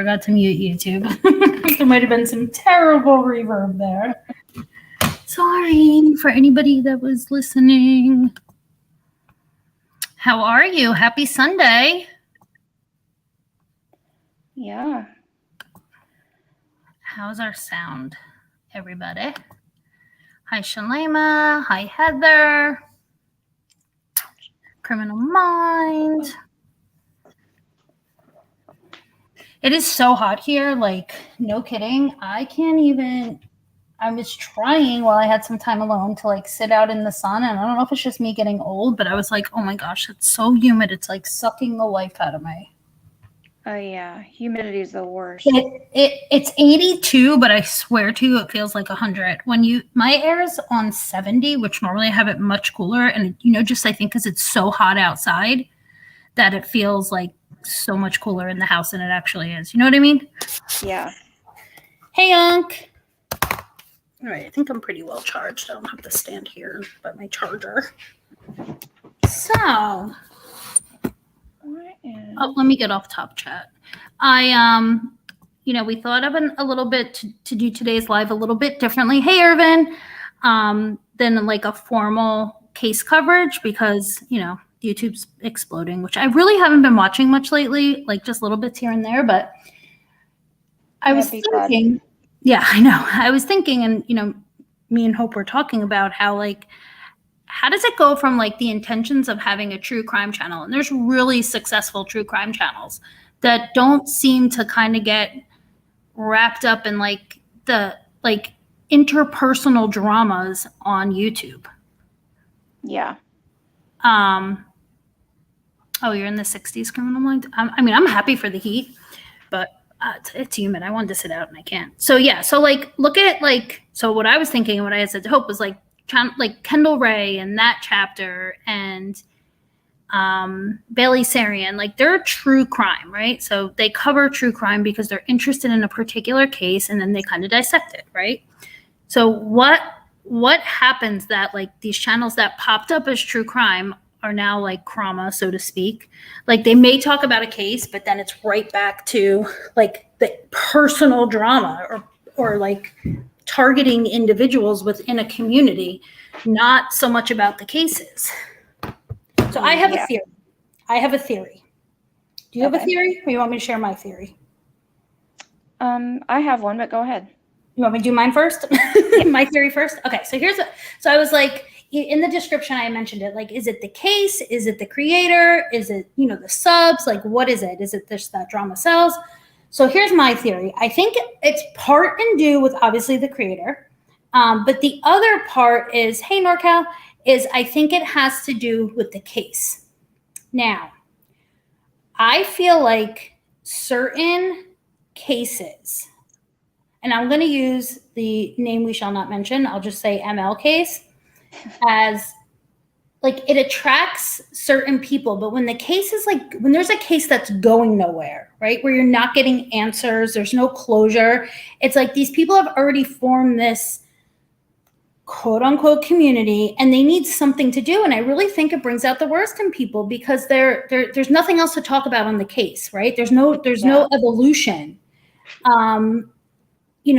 forgot to mute YouTube. There might have been some terrible reverb there. Sorry for anybody that was listening. How are you? Happy Sunday. Yeah. How's our sound, everybody? Hi, Shalema. Hi, Heather. Criminal Mind. It is so hot here, like, no kidding. I was trying while I had some time alone to, like, sit out in the sun, and I don't know if it's just me getting old, but I was like, oh my gosh, it's so humid. It's, like, sucking the life out of me. Oh, yeah. Humidity is the worst. It's 82, but I swear to you, it feels like 100. My air is on 70, which normally I have it much cooler, and, just I think because it's so hot outside that it feels like so much cooler in the house than it actually is. You know what I mean? Yeah. Hey, Unc. All right, I think I'm pretty well charged. I don't have to stand here by my charger. So, let me get off top chat. We thought of a little bit to do today's live a little bit differently. Hey, Irvin, than like a formal case coverage because, YouTube's exploding, which I really haven't been watching much lately, like just little bits here and there, but I was thinking, yeah, I know. I was thinking, and, me and Hope were talking about how does it go from like the intentions of having a true crime channel? And there's really successful true crime channels that don't seem to kind of get wrapped up in like the interpersonal dramas on YouTube. Yeah. Oh, you're in the 60s, Criminal Mind? I'm happy for the heat, but it's humid. I wanted to sit out and I can't. So yeah, so look at so what I was thinking and what I had said to Hope was like Kendall Ray and that chapter and Bailey Sarian, they're true crime, right? So they cover true crime because they're interested in a particular case and then they kind of dissect it, right? So what happens that these channels that popped up as true crime are now like Crama, so to speak. They may talk about a case, but then it's right back to the personal drama or targeting individuals within a community, not so much about the cases. So I have a theory. Do you have a theory, or you want me to share my theory? I have one, but go ahead. You want me to do mine first? Yeah. My theory first? Okay, so I was in the description, I mentioned it. Is it the case? Is it the creator? Is it, the subs? What is it? Is it just that drama sells? So here's my theory. I think it's part and due with obviously the creator. But the other part is, hey, NorCal, is I think it has to do with the case. Now, I feel like certain cases, and I'm going to use the name we shall not mention, I'll just say ML case, as it attracts certain people. But when the case is when there's a case that's going nowhere, right, where you're not getting answers, there's no closure, it's these people have already formed this quote unquote community and they need something to do. And I really think it brings out the worst in people because there's nothing else to talk about on the case, right? There's no evolution.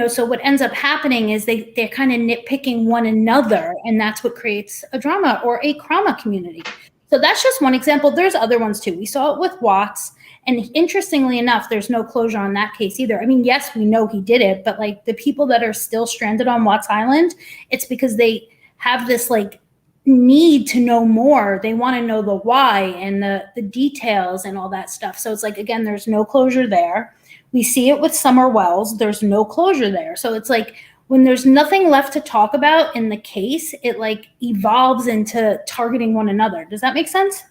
So what ends up happening is they're kind of nitpicking one another, and that's what creates a drama or a Crama community. So that's just one example. There's other ones too. We saw it with Watts, and interestingly enough, there's no closure on that case either. I mean, yes, we know he did it, but the people that are still stranded on Watts Island, it's because they have this need to know more. They want to know the why and the details and all that stuff. So it's again, there's no closure there. We see it with Summer Wells. There's no closure there. So it's when there's nothing left to talk about in the case, it evolves into targeting one another. Does that make sense?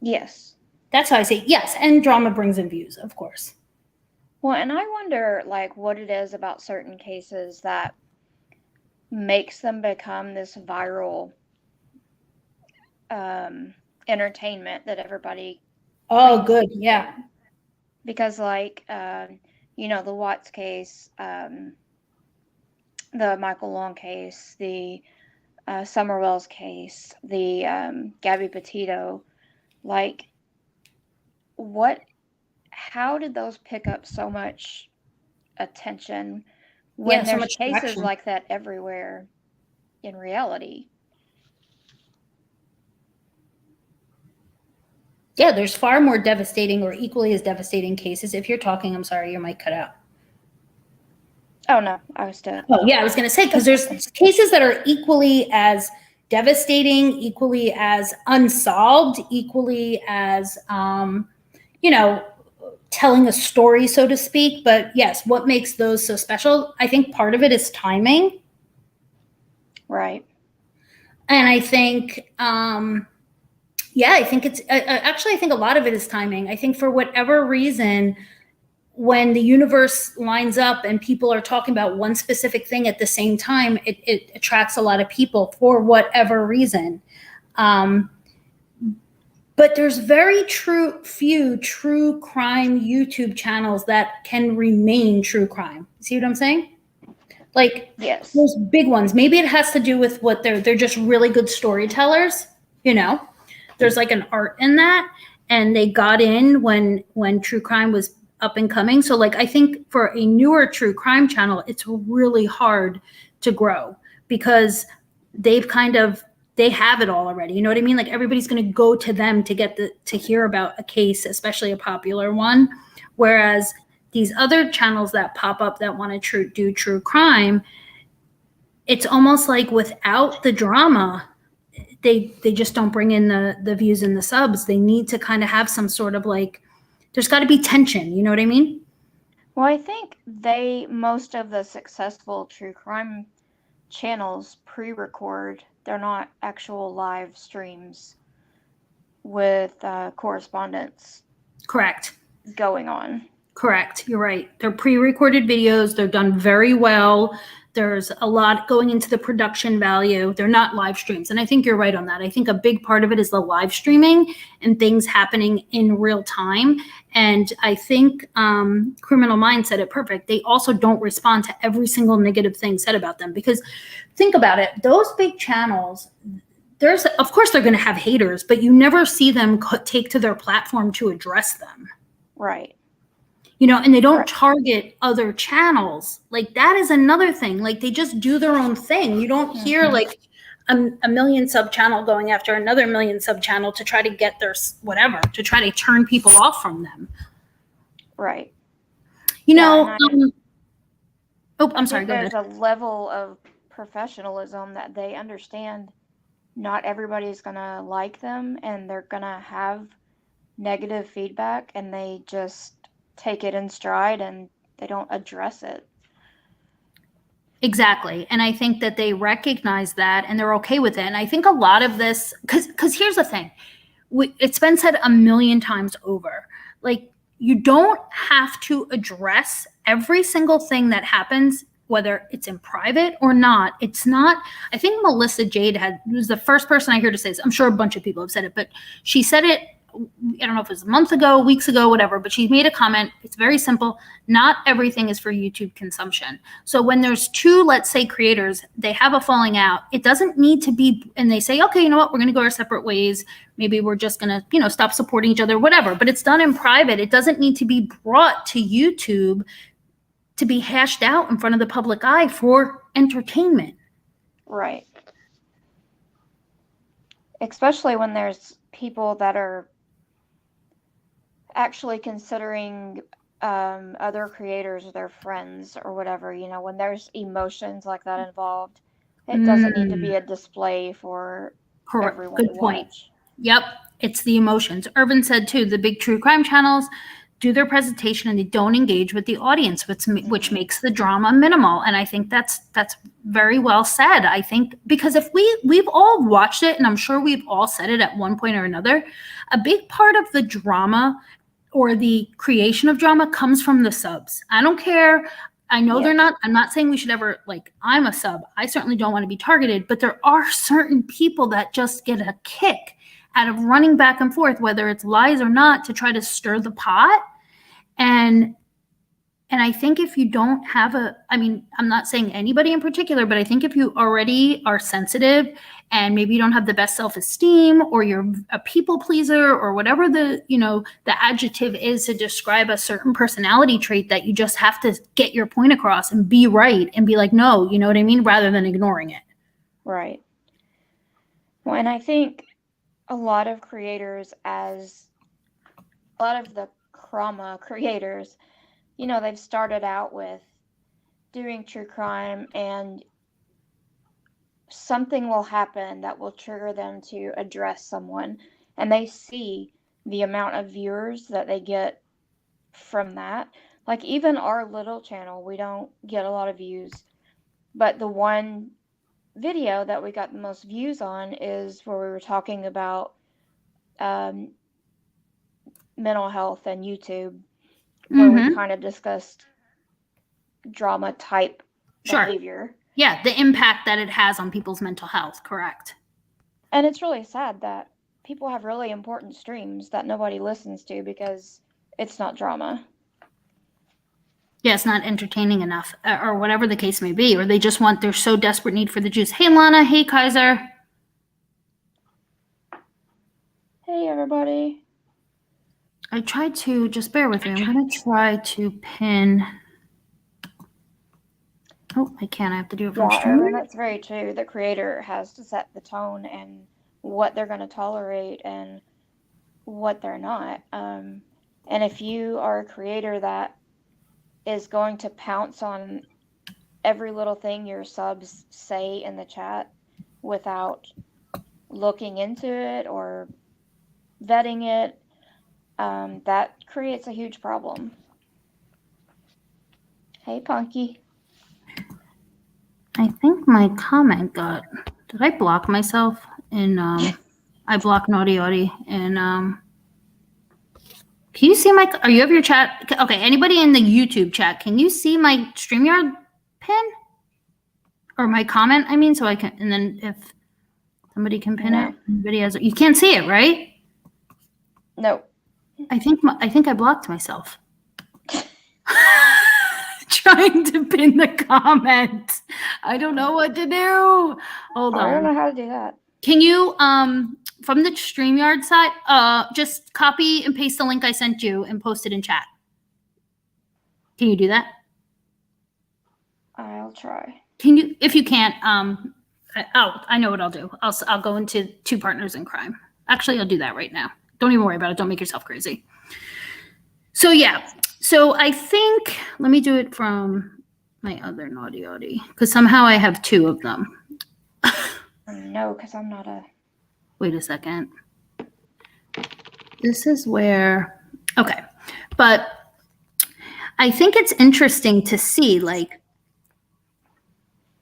Yes. That's how I say yes. And drama brings in views, of course. Well, and I wonder what it is about certain cases that makes them become this viral entertainment that everybody. Oh, good. Yeah. Because the Watts case, the Michael Long case, the Summer Wells case, the Gabby Petito, what how did those pick up so much attention when so there's much cases traction. like that everywhere in reality? Yeah, there's far more devastating or equally as devastating cases. If you're talking, I'm sorry, your mic cut out. Oh, no, I was still. Oh, yeah, I was going to say, because there's cases that are equally as devastating, equally as unsolved, equally as, telling a story, so to speak. But yes, what makes those so special? I think part of it is timing. Right. And I think, I think it's actually, I think a lot of it is timing. I think for whatever reason, when the universe lines up and people are talking about one specific thing at the same time, it attracts a lot of people for whatever reason. But there's very few true crime YouTube channels that can remain true crime. See what I'm saying? Like, yes, those big ones. Maybe it has to do with what they're just really good storytellers. There's like an art in that, and they got in when true crime was up and coming. So like, I think for a newer true crime channel, it's really hard to grow because they have it all already. You know what I mean? Like, everybody's going to go to them to get to hear about a case, especially a popular one. Whereas these other channels that pop up that want to do true crime, it's almost like without the drama, they just don't bring in the views and the subs. They need to kind of have some sort of like, there's got to be tension. You know what I mean? Well, I think most of the successful true crime channels pre-record. They're not actual live streams with correspondence. Correct. Going on. Correct. You're right. They're pre-recorded videos. They're done very well. There's a lot going into the production value. They're not live streams. And I think you're right on that. I think a big part of it is the live streaming and things happening in real time. And I think Criminal Minds said it perfect. They also don't respond to every single negative thing said about them, because think about it. Those big channels, of course they're going to have haters, but you never see them take to their platform to address them. Right. And they don't target other channels. Like, that is another thing. Like, they just do their own thing. You don't hear like a million sub channel going after another million sub channel to try to get their whatever, to try to turn people off from them. Right. I'm sorry. Go ahead. There's a level of professionalism that they understand. Not everybody's going to like them, and they're going to have negative feedback, and they just take it in stride and they don't address it. Exactly. And I think that they recognize that and they're okay with it. And I think a lot of this, because here's the thing, it's been said a million times over. Like, you don't have to address every single thing that happens, whether it's in private or not. It's not, I think Melissa Jade was the first person I heard to say this. I'm sure a bunch of people have said it, but she said it, I don't know if it was a month ago, weeks ago, whatever, but she made a comment. It's very simple. Not everything is for YouTube consumption. So when there's two, let's say, creators, they have a falling out, it doesn't need to be, and they say, okay, you know what, we're going to go our separate ways. Maybe we're just going to, stop supporting each other, whatever. But it's done in private. It doesn't need to be brought to YouTube to be hashed out in front of the public eye for entertainment. Right. Especially when there's people that are actually considering other creators their friends or whatever. When there's emotions like that involved, it doesn't need to be a display for everyone. Good point. Watch. Yep, it's the emotions. Irvin said too, the big true crime channels do their presentation and they don't engage with the audience, which makes the drama minimal. And I think that's very well said. I think because if we've all watched it, and I'm sure we've all said it at one point or another, a big part of the drama or the creation of drama comes from the subs. I don't care. I know they're not, I'm not saying we should ever, like, I'm a sub. I certainly don't want to be targeted, but there are certain people that just get a kick out of running back and forth, whether it's lies or not, to try to stir the pot. And And I think if you don't have I'm not saying anybody in particular, but I think if you already are sensitive and maybe you don't have the best self-esteem, or you're a people pleaser, or whatever the adjective is to describe a certain personality trait, that you just have to get your point across and be right and be like, no, you know what I mean? Rather than ignoring it. Right. Well, and I think a lot of creators, as a lot of the Crama creators, they've started out with doing true crime, and something will happen that will trigger them to address someone, and they see the amount of viewers that they get from that. Like, even our little channel, we don't get a lot of views, but the one video that we got the most views on is where we were talking about mental health and YouTube, where we kind of discussed drama type behavior. Yeah, the impact that it has on people's mental health, correct. And it's really sad that people have really important streams that nobody listens to because it's not drama. Yeah, it's not entertaining enough, or whatever the case may be, or they just they're so desperate need for the juice. Hey, Lana. Hey, Kaiser. Hey, everybody. I tried to, just bear with me. I'm going to try to pin. Oh, I can't. I have to do it from stream. And that's very true. The creator has to set the tone and what they're going to tolerate and what they're not. And if you are a creator that is going to pounce on every little thing your subs say in the chat without looking into it or vetting it, that creates a huge problem. Hey, Punky. I think my comment did I block myself in, I blocked Naughty Audie, and, can you see are you have your chat? Okay, anybody in the YouTube chat, can you see my StreamYard pin? Or my comment, so I can, and then if somebody can pin it, you can't see it, right? No. I think I blocked myself. Trying to pin the comment. I don't know what to do. Hold on. I don't know how to do that. Can you, from the StreamYard side, just copy and paste the link I sent you and post it in chat? Can you do that? I'll try. Can you? If you can't, I know what I'll do. I'll go into Two Partners in Crime. Actually, I'll do that right now. Don't even worry about it. Don't make yourself crazy. So yeah. So I think, let me do it from my other Naughty Audie, because somehow I have two of them. No, because I'm not a... Wait a second. This is where, okay. But I think it's interesting to see, like,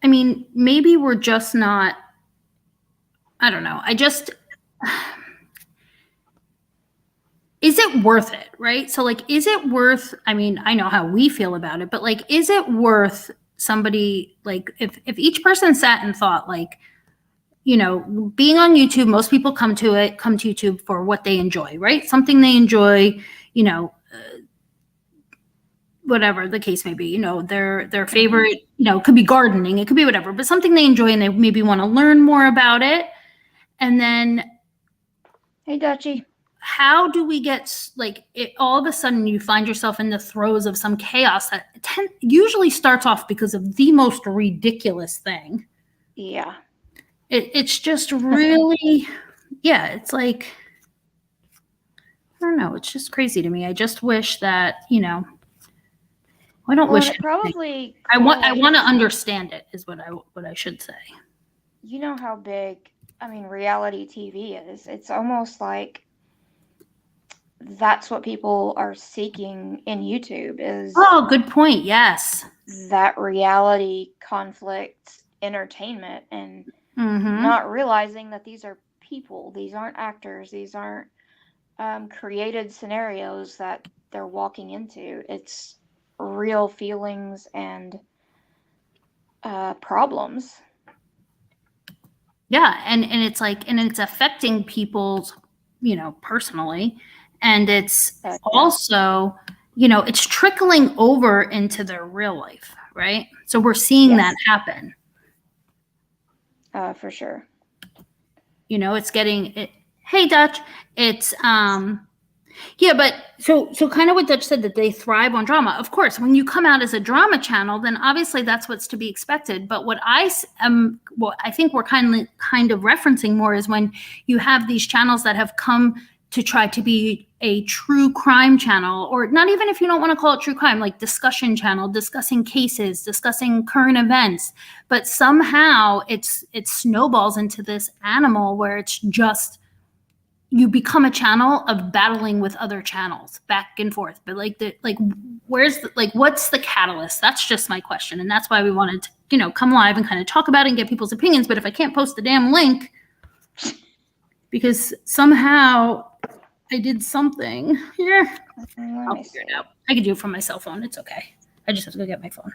maybe we're just not, I don't know. Is it worth it, right? So, like, is it worth, I know how we feel about it, but, like, is it worth somebody, like, if each person sat and thought, like, being on YouTube, most people come to YouTube for what they enjoy, right? Something they enjoy, whatever the case may be, their favorite, could be gardening, it could be whatever, but something they enjoy and they maybe want to learn more about it. And then, hey, Dutchie. How do we get, like, it, all of a sudden you find yourself in the throes of some chaos that usually starts off because of the most ridiculous thing. Yeah. It's just really, yeah, it's like, I don't know, it's just crazy to me. I just wish that, I don't wish. Probably. I want to understand it, is what I should say. You know how big, reality TV is. It's almost like that's what people are seeking in YouTube is. Oh, good point. Yes. That reality conflict entertainment and not realizing that these are people. These aren't actors. These aren't created scenarios that they're walking into. It's real feelings and problems. Yeah, and it's like, and it's affecting people's, personally, and it's also, it's trickling over into their real life, right? So we're seeing that happen. For sure. It's getting it. Hey, Dutch. It's but so kind of what Dutch said, that they thrive on drama. Of course, when you come out as a drama channel, then obviously that's what's to be expected. But what I think we're kind of referencing more is when you have these channels that have come to try to be a true crime channel, or not even if you don't want to call it true crime, like discussion channel, discussing cases, discussing current events. But somehow it snowballs into this animal where it's just, you become a channel of battling with other channels back and forth. But what's the catalyst? That's just my question. And that's why we wanted to, come live and kind of talk about it and get people's opinions. But if I can't post the damn link because somehow I did something here, I'll figure it out. I can do it from my cell phone. It's okay. I just have to go get my phone.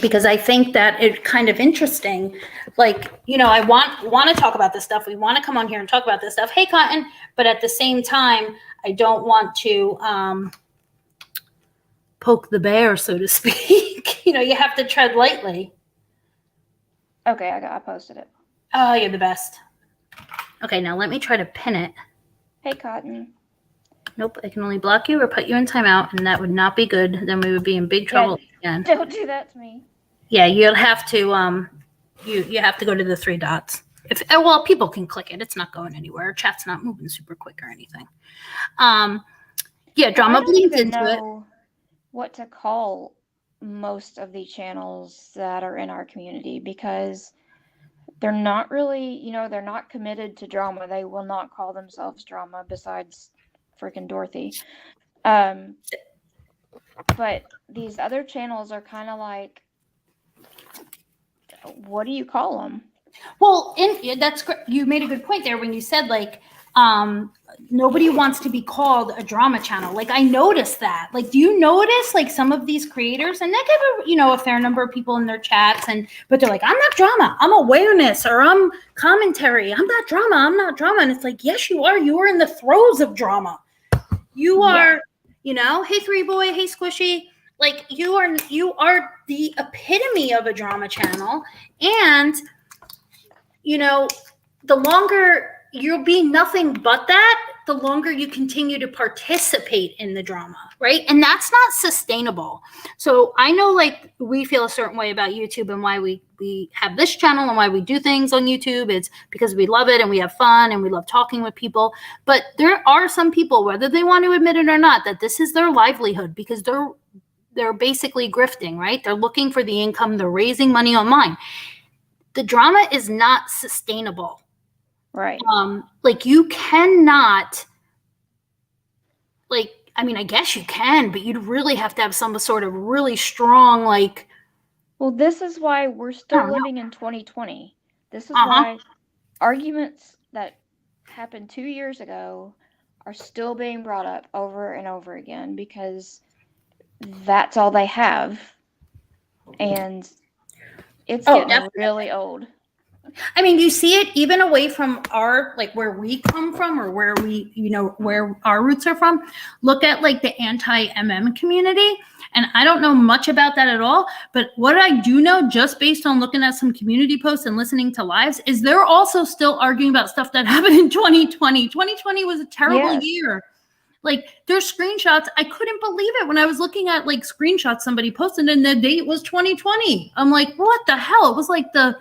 Because I think that it's kind of interesting. I want to talk about this stuff. We want to come on here and talk about this stuff. Hey, Cotton. But at the same time, I don't want to poke the bear, so to speak. You have to tread lightly. Okay, I posted it. Oh, you're the best. Okay, now let me try to pin it. Hey, Cotton. Nope, I can only block you or put you in timeout, and that would not be good. Then we would be in big trouble again. Don't do that to me. Yeah, you'll have to you have to go to the 3 dots. People can click it. It's not going anywhere. Chat's not moving super quick or anything. Drama bleeds into it. What to call most of the channels that are in our community, because they're not really, they're not committed to drama. They will not call themselves drama, besides freaking Dorothy. But these other channels are kind of like, what do you call them? Well, that's you made a good point there when you said nobody wants to be called a drama channel. I noticed that. Do you notice some of these creators, and they give a fair number of people in their chats, but they're like, I'm not drama, I'm awareness, or I'm commentary. I'm not drama. And it's yes, you are. You are in the throes of drama. You are, hey 3 boy, hey Squishy. You are the epitome of a drama channel. And, the longer you'll be nothing but that, the longer you continue to participate in the drama, right? And that's not sustainable. So I know we feel a certain way about YouTube and why we have this channel and why we do things on YouTube. It's because we love it and we have fun and we love talking with people. But there are some people, whether they want to admit it or not, that this is their livelihood, because they're basically grifting, right? They're looking for the income. They're raising money online. The drama is not sustainable. Right. You cannot, I guess you can, but you'd really have to have some sort of really strong, Well, this is why we're still living in 2020. This is why arguments that happened 2 years ago are still being brought up over and over again, because that's all they have. And it's getting really old. You see it even away from our, where we come from, or where we, where our roots are from. Look at the anti-MM community. And I don't know much about that at all. But what I do know, just based on looking at some community posts and listening to lives, is they're also still arguing about stuff that happened in 2020. 2020 was a terrible year. There's screenshots. I couldn't believe it when I was looking at screenshots somebody posted, and the date was 2020. I'm like, what the hell? It was the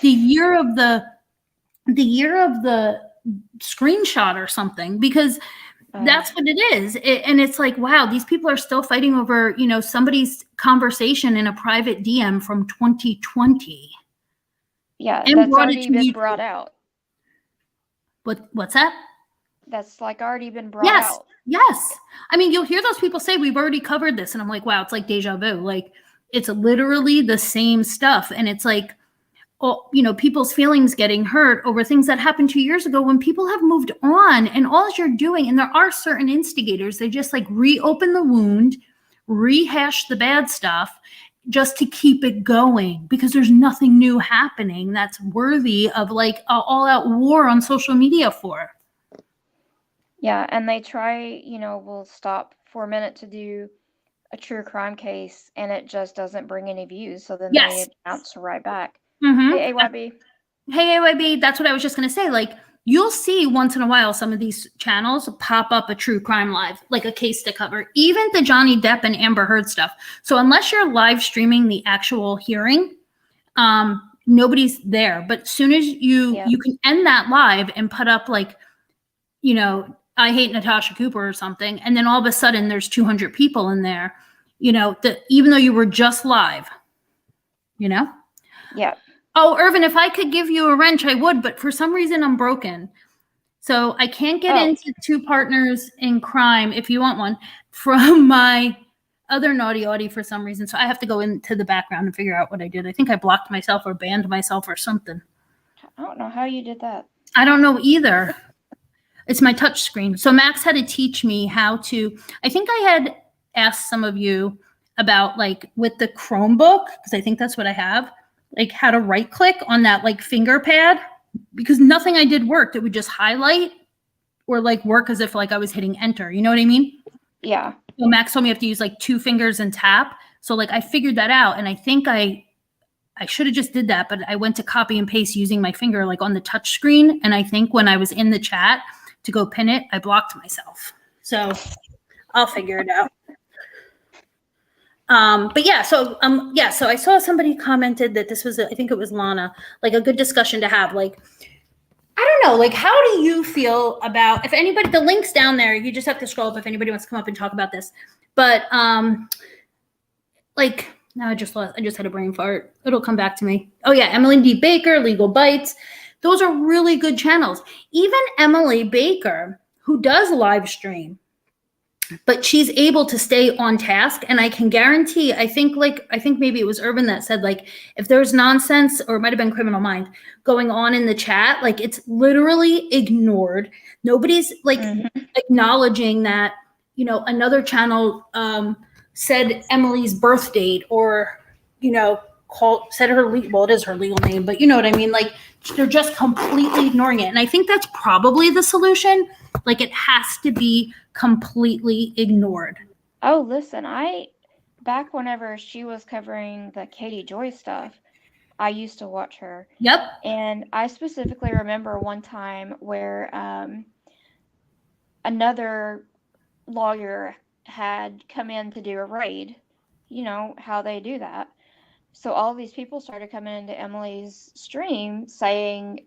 year of the screenshot or something, because that's what it is. And it's wow, these people are still fighting over, somebody's conversation in a private DM from 2020. Yeah, and that's already been brought out. What's that? That's already been brought out. Yes. You'll hear those people say, we've already covered this. And I'm like, wow, it's like deja vu. It's literally the same stuff. And it's people's feelings getting hurt over things that happened 2 years ago, when people have moved on, and all you're doing, and there are certain instigators, they just reopen the wound, rehash the bad stuff just to keep it going, because there's nothing new happening that's worthy of all out war on social media for. Yeah, and they try, will stop for a minute to do a true crime case, and it just doesn't bring any views. So then Yes. they bounce right back. Mm-hmm. Hey, AYB. Hey, AYB, that's what I was just going to say. Like, you'll see once in a while some of these channels pop up a true crime live, like a case to cover, even the Johnny Depp and Amber Heard stuff. So unless you're live streaming the actual hearing, nobody's there. But as soon as you can end that live and put up like, I hate Natasha Cooper or something, and then all of a sudden there's 200 people in there, even though you were just live, Yeah. Oh, Irvin, if I could give you a wrench, I would, but for some reason I'm broken. So I can't get into Two Partners in Crime, if you want one, from my other Naughty Audie for some reason. So I have to go into the background and figure out what I did. I think I blocked myself or banned myself or something. I don't know how you did that. I don't know either. It's my touch screen. So Max had to teach me how to, I think I had asked some of you about like with the Chromebook, because I think that's what I have, like how to right click on that like finger pad, because nothing I did worked. It would just highlight or like work as if like I was hitting enter. You know what I mean? Yeah. So Max told me I have to use like 2 fingers and tap. So like I figured that out, and I think I should have just did that, but I went to copy and paste using my finger like on the touch screen. And I think when I was in the chat to go pin it, I blocked myself. So I'll figure it out. But yeah, so I saw somebody commented that this was, I think it was Lana, like a good discussion to have. Like, I don't know, like, how do you feel about, if anybody, the link's down there, you just have to scroll up if anybody wants to come up and talk about this. But like, now I just had a brain fart. It'll come back to me. Oh yeah, Emily D. Baker, Legal Bites. Those are really good channels. Even Emily Baker, who does live stream, but she's able to stay on task. And I can guarantee, I think maybe it was Urban that said, like, if there's nonsense, or it might have been Criminal Mind, going on in the chat, like it's literally ignored. Nobody's like acknowledging that, another channel said Emily's birth date, or, said her, well, it is her legal name, but you know what I mean? Like, they're just completely ignoring it. And I think that's probably the solution. Like, it has to be completely ignored. Oh, listen, back whenever she was covering the Katie Joy stuff, I used to watch her. Yep. And I specifically remember one time where another lawyer had come in to do a raid, how they do that. So all these people started coming into Emily's stream saying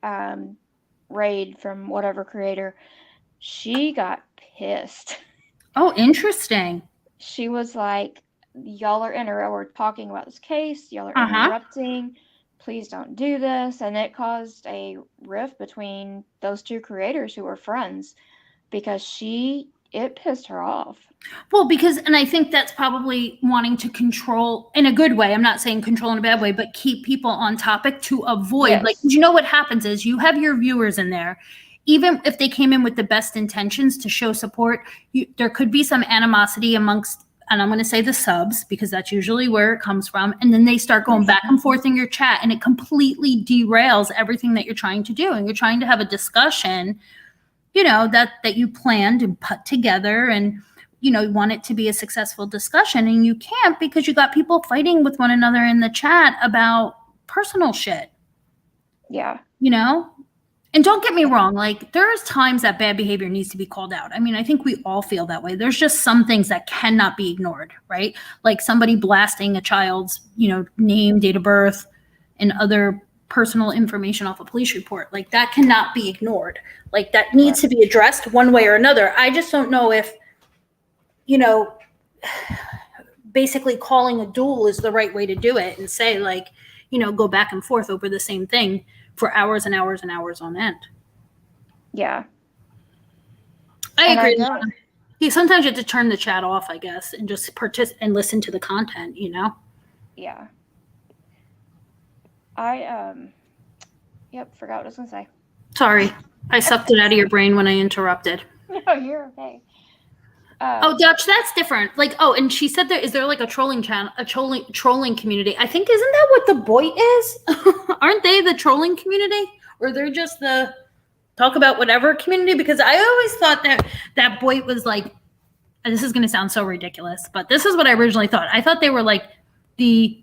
raid from whatever creator. She got pissed. Oh, interesting. She was like, y'all are we're talking about this case. Y'all are interrupting. Please don't do this. And it caused a rift between those two creators who were friends, because it pissed her off. Well, and I think that's probably wanting to control in a good way. I'm not saying control in a bad way, but keep people on topic to avoid, like, what happens is you have your viewers in there. Even if they came in with the best intentions to show support, there could be some animosity amongst, and I'm going to say the subs, because that's usually where it comes from. And then they start going back and forth in your chat, and it completely derails everything that you're trying to do. And you're trying to have a discussion, that you planned and put together, and, you want it to be a successful discussion, and you can't, because you got people fighting with one another in the chat about personal shit. Yeah. And don't get me wrong, like, there's times that bad behavior needs to be called out. I mean, I think we all feel that way. There's just some things that cannot be ignored, right? Like somebody blasting a child's, name, date of birth, and other personal information off a police report. Like, that cannot be ignored. Like, that needs to be addressed one way or another. I just don't know if, basically calling a duel is the right way to do it, and say, like, go back and forth over the same thing for hours and hours and hours on end. Yeah. I agree. Yeah, sometimes you have to turn the chat off, I guess, and just and listen to the content, Yeah. Forgot what I was going to say. Sorry. I sucked it out of your brain when I interrupted. No, you're okay. Dutch, that's different. Like, and she said is there like a trolling channel, a trolling community? I think, isn't that what the Boy is? Aren't they the trolling community? Or they're just the talk about whatever community, because I always thought that Boyd was like, and this is going to sound so ridiculous, but this is what I originally thought. I thought they were like the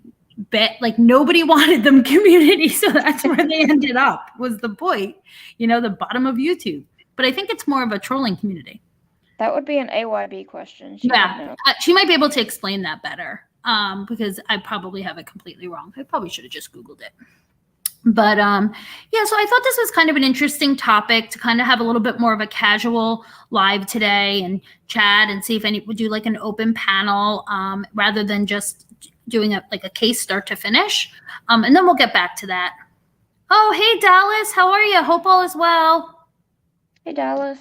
like nobody wanted them community, so that's where they ended up, was the Boyd, the bottom of YouTube. But I think it's more of a trolling community. That would be an AYB question. She might be able to explain that better, because I probably have it completely wrong. I probably should have just Googled it. But so I thought this was kind of an interesting topic to kind of have a little bit more of a casual live today and chat and see if any would do like an open panel, rather than just doing a case start to finish. And then we'll get back to that. Oh, hey, Dallas, how are you? Hope all is well. Hey, Dallas.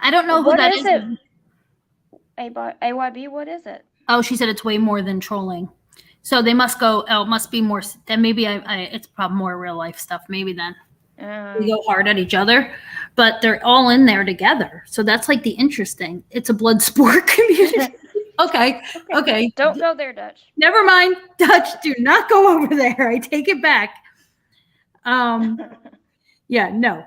I don't know who that is. AYB, what is it? Oh, she said it's way more than trolling. So they must go, it must be more, then maybe it's probably more real life stuff. Maybe then we go hard at each other, but they're all in there together. So that's like the interesting, it's a blood sport community. Okay. Don't go there, Dutch. Never mind, Dutch, do not go over there. I take it back. Yeah, no.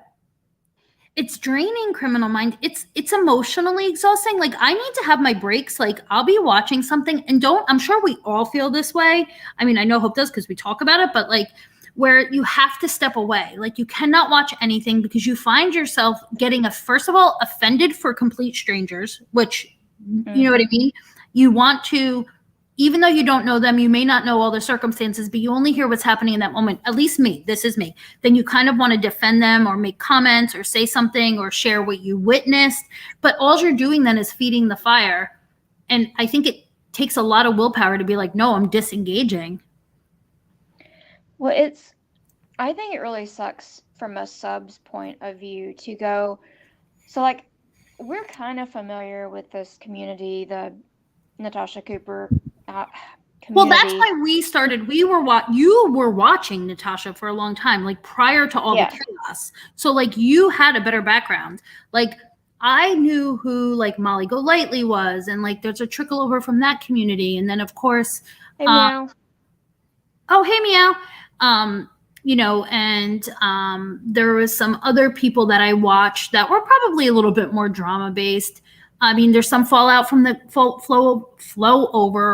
It's draining, Criminal Mind. It's emotionally exhausting. Like, I need to have my breaks. Like, I'll be watching something and I'm sure we all feel this way. I mean, I know Hope does because we talk about it, but like where you have to step away. Like, you cannot watch anything because you find yourself getting first of all, offended for complete strangers, which, you know what I mean? You want to, even though you don't know them, you may not know all the circumstances, but you only hear what's happening in that moment. At least me, this is me. Then you kind of want to defend them or make comments or say something or share what you witnessed. But all you're doing then is feeding the fire. And I think it takes a lot of willpower to be like, no, I'm disengaging. Well, I think it really sucks from a sub's point of view to go. So like, we're kind of familiar with this community, the Natasha Cooper community. Well, that's why we started. You were watching Natasha for a long time, like prior to all the chaos. So like you had a better background. Like I knew who like Molly Golightly was, and like there's a trickle over from that community, and then of course, hey Meow. Oh hey Meow. And there was some other people that I watched that were probably a little bit more drama based. I mean, there's some fallout from the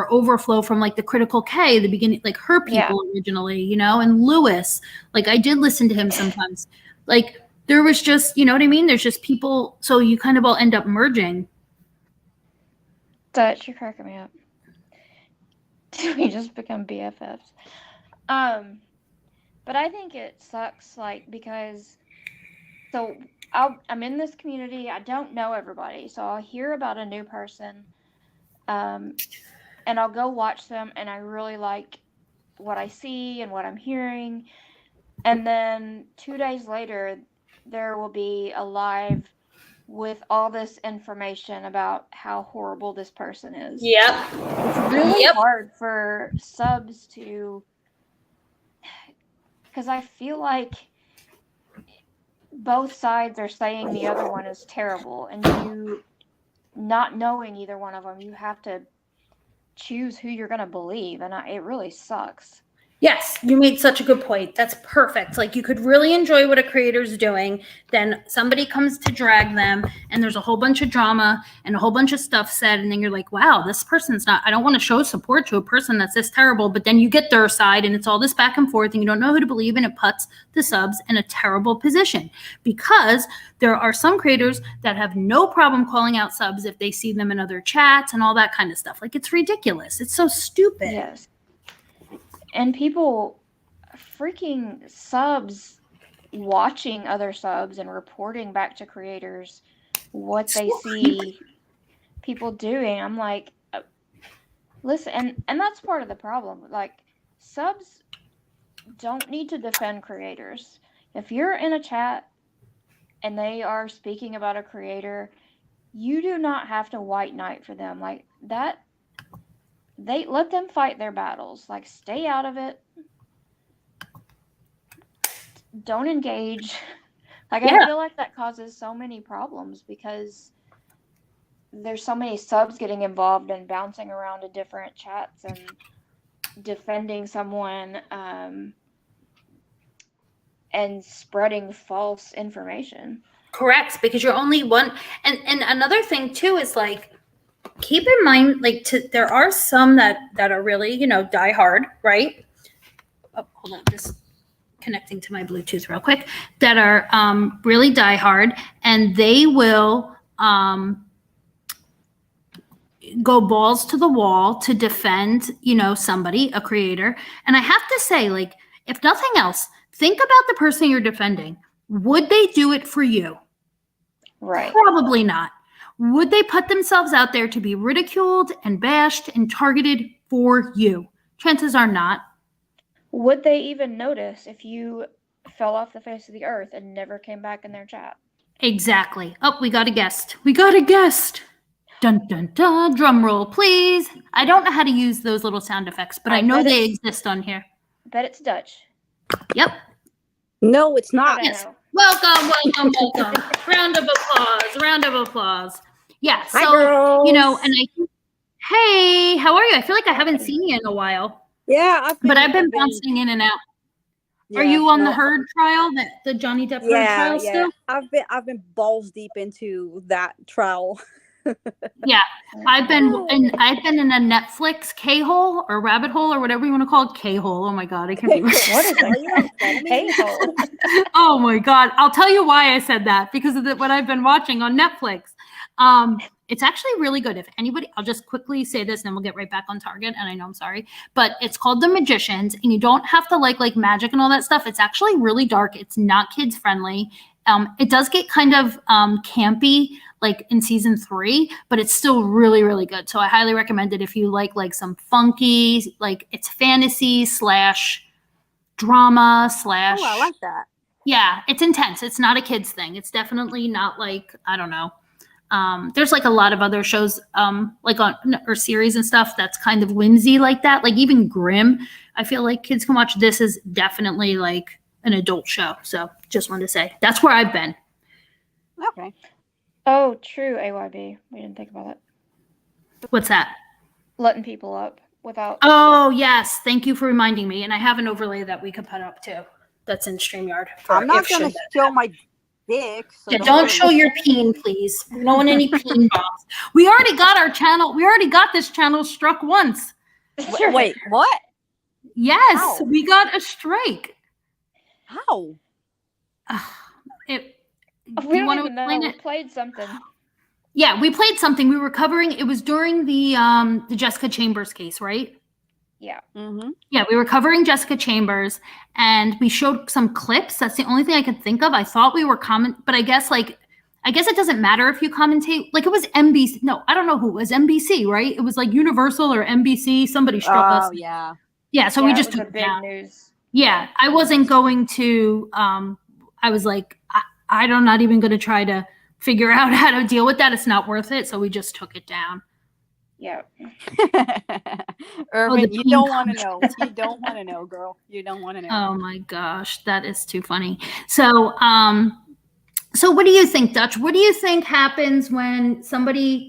overflow from like the Critical K, the beginning, like her people originally, and Lewis. Like I did listen to him sometimes. Like there was just, you know what I mean? There's just people. So you kind of all end up merging. Dutch, you're cracking me up. We just become BFFs. But I think it sucks, like, because I'm in this community. I don't know everybody, so I'll hear about a new person, and I'll go watch them, and I really like what I see and what I'm hearing. And then 2 days later, there will be a live with all this information about how horrible this person is. Yep. It's really hard for subs to, because I feel like both sides are saying the other one is terrible, and you, not knowing either one of them, you have to choose who you're going to believe, and it really sucks. Yes, you made such a good point. That's perfect. Like you could really enjoy what a creator's doing. Then somebody comes to drag them and there's a whole bunch of drama and a whole bunch of stuff said. And then you're like, wow, this person's not, I don't want to show support to a person that's this terrible. But then you get their side and it's all this back and forth and you don't know who to believe. And it puts the subs in a terrible position because there are some creators that have no problem calling out subs if they see them in other chats and all that kind of stuff. Like it's ridiculous. It's so stupid. Yes. And people, freaking subs, watching other subs and reporting back to creators what they see people doing. I'm like, listen, and that's part of the problem. Like, subs don't need to defend creators. If you're in a chat and they are speaking about a creator, you do not have to white knight for them. Like, that. They let them fight their battles. Like, stay out of it. Don't engage. Like, I feel like that causes so many problems because there's so many subs getting involved and bouncing around to different chats, and defending someone and spreading false information. Correct, because you're only one. And another thing too is like, keep in mind, like, there are some that are really, you know, die hard, right? Oh, hold on, just connecting to my Bluetooth real quick. That are really die hard, and they will go balls to the wall to defend, you know, somebody, a creator. And I have to say, like, if nothing else, think about the person you're defending. Would they do it for you? Right. Probably not. Would they put themselves out there to be ridiculed and bashed and targeted for you? Chances are not. Would they even notice if you fell off the face of the earth and never came back in their chat? Exactly. Oh, we got a guest. We got a guest. Dun, dun, dun. Drum roll, please. I don't know how to use those little sound effects, but I know they exist on here. I bet it's Dutch. Yep. No, it's not. Yes. Welcome. Round of applause. Round of applause. Yeah. So, Hi, girls. you know, and hey, how are you? I feel like I haven't seen you in a while. Yeah, I've been bouncing in and out. Yeah, are you on the Heard trial, the Johnny Depp Heard trial still? I've been balls deep into that trial. Yeah, I've been in a Netflix K-hole or rabbit hole or whatever you want to call it. K-hole. Oh my God, I can't believe What is that? K-hole. Oh my God, I'll tell you why I said that, because of what I've been watching on Netflix. It's actually really good. If anybody, I'll just quickly say this, and then we'll get right back on target. And I know I'm sorry, but it's called The Magicians, and you don't have to like magic and all that stuff. It's actually really dark. It's not kids friendly. It does get kind of campy, like in season 3, but it's still really, really good. So I highly recommend it if you like some funky, like it's fantasy / drama / Oh, I like that. Yeah, it's intense. It's not a kids thing. It's definitely not like, I don't know. There's like a lot of other shows like on or series and stuff that's kind of whimsy like that. Like even Grimm, I feel like kids can watch. This is definitely like an adult show. So just wanted to say that's where I've been. Okay. Oh, true, AYB. We didn't think about it. What's that? Letting people up without... Oh, yes. Thank you for reminding me. And I have an overlay that we could put up too. That's in StreamYard. I'm not going to show my dick. So yeah, don't show your peen, please. We don't want any peen bombs. We already got our channel. We already got this channel struck once. Wait, what? Yes, How? we got a strike. How? We don't even know. We played something. Yeah, we played something. We were covering. It was during the Jessica Chambers case, right? Yeah. Mm-hmm. Yeah, we were covering Jessica Chambers, and we showed some clips. That's the only thing I could think of. I thought we were but I guess it doesn't matter if you commentate. Like it was NBC. No, I don't know who it was. NBC, right? It was like Universal or NBC. Somebody struck us. Oh yeah. Yeah, so we just took it big down. News. Yeah, I wasn't going to. I was like, I'm not even going to try to figure out how to deal with that. It's not worth it. So we just took it down. Yeah. Urban, you don't want to know. You don't want to know, girl. You don't want to know. Oh my gosh, that is too funny. So, so what do you think, Dutch? What do you think happens when somebody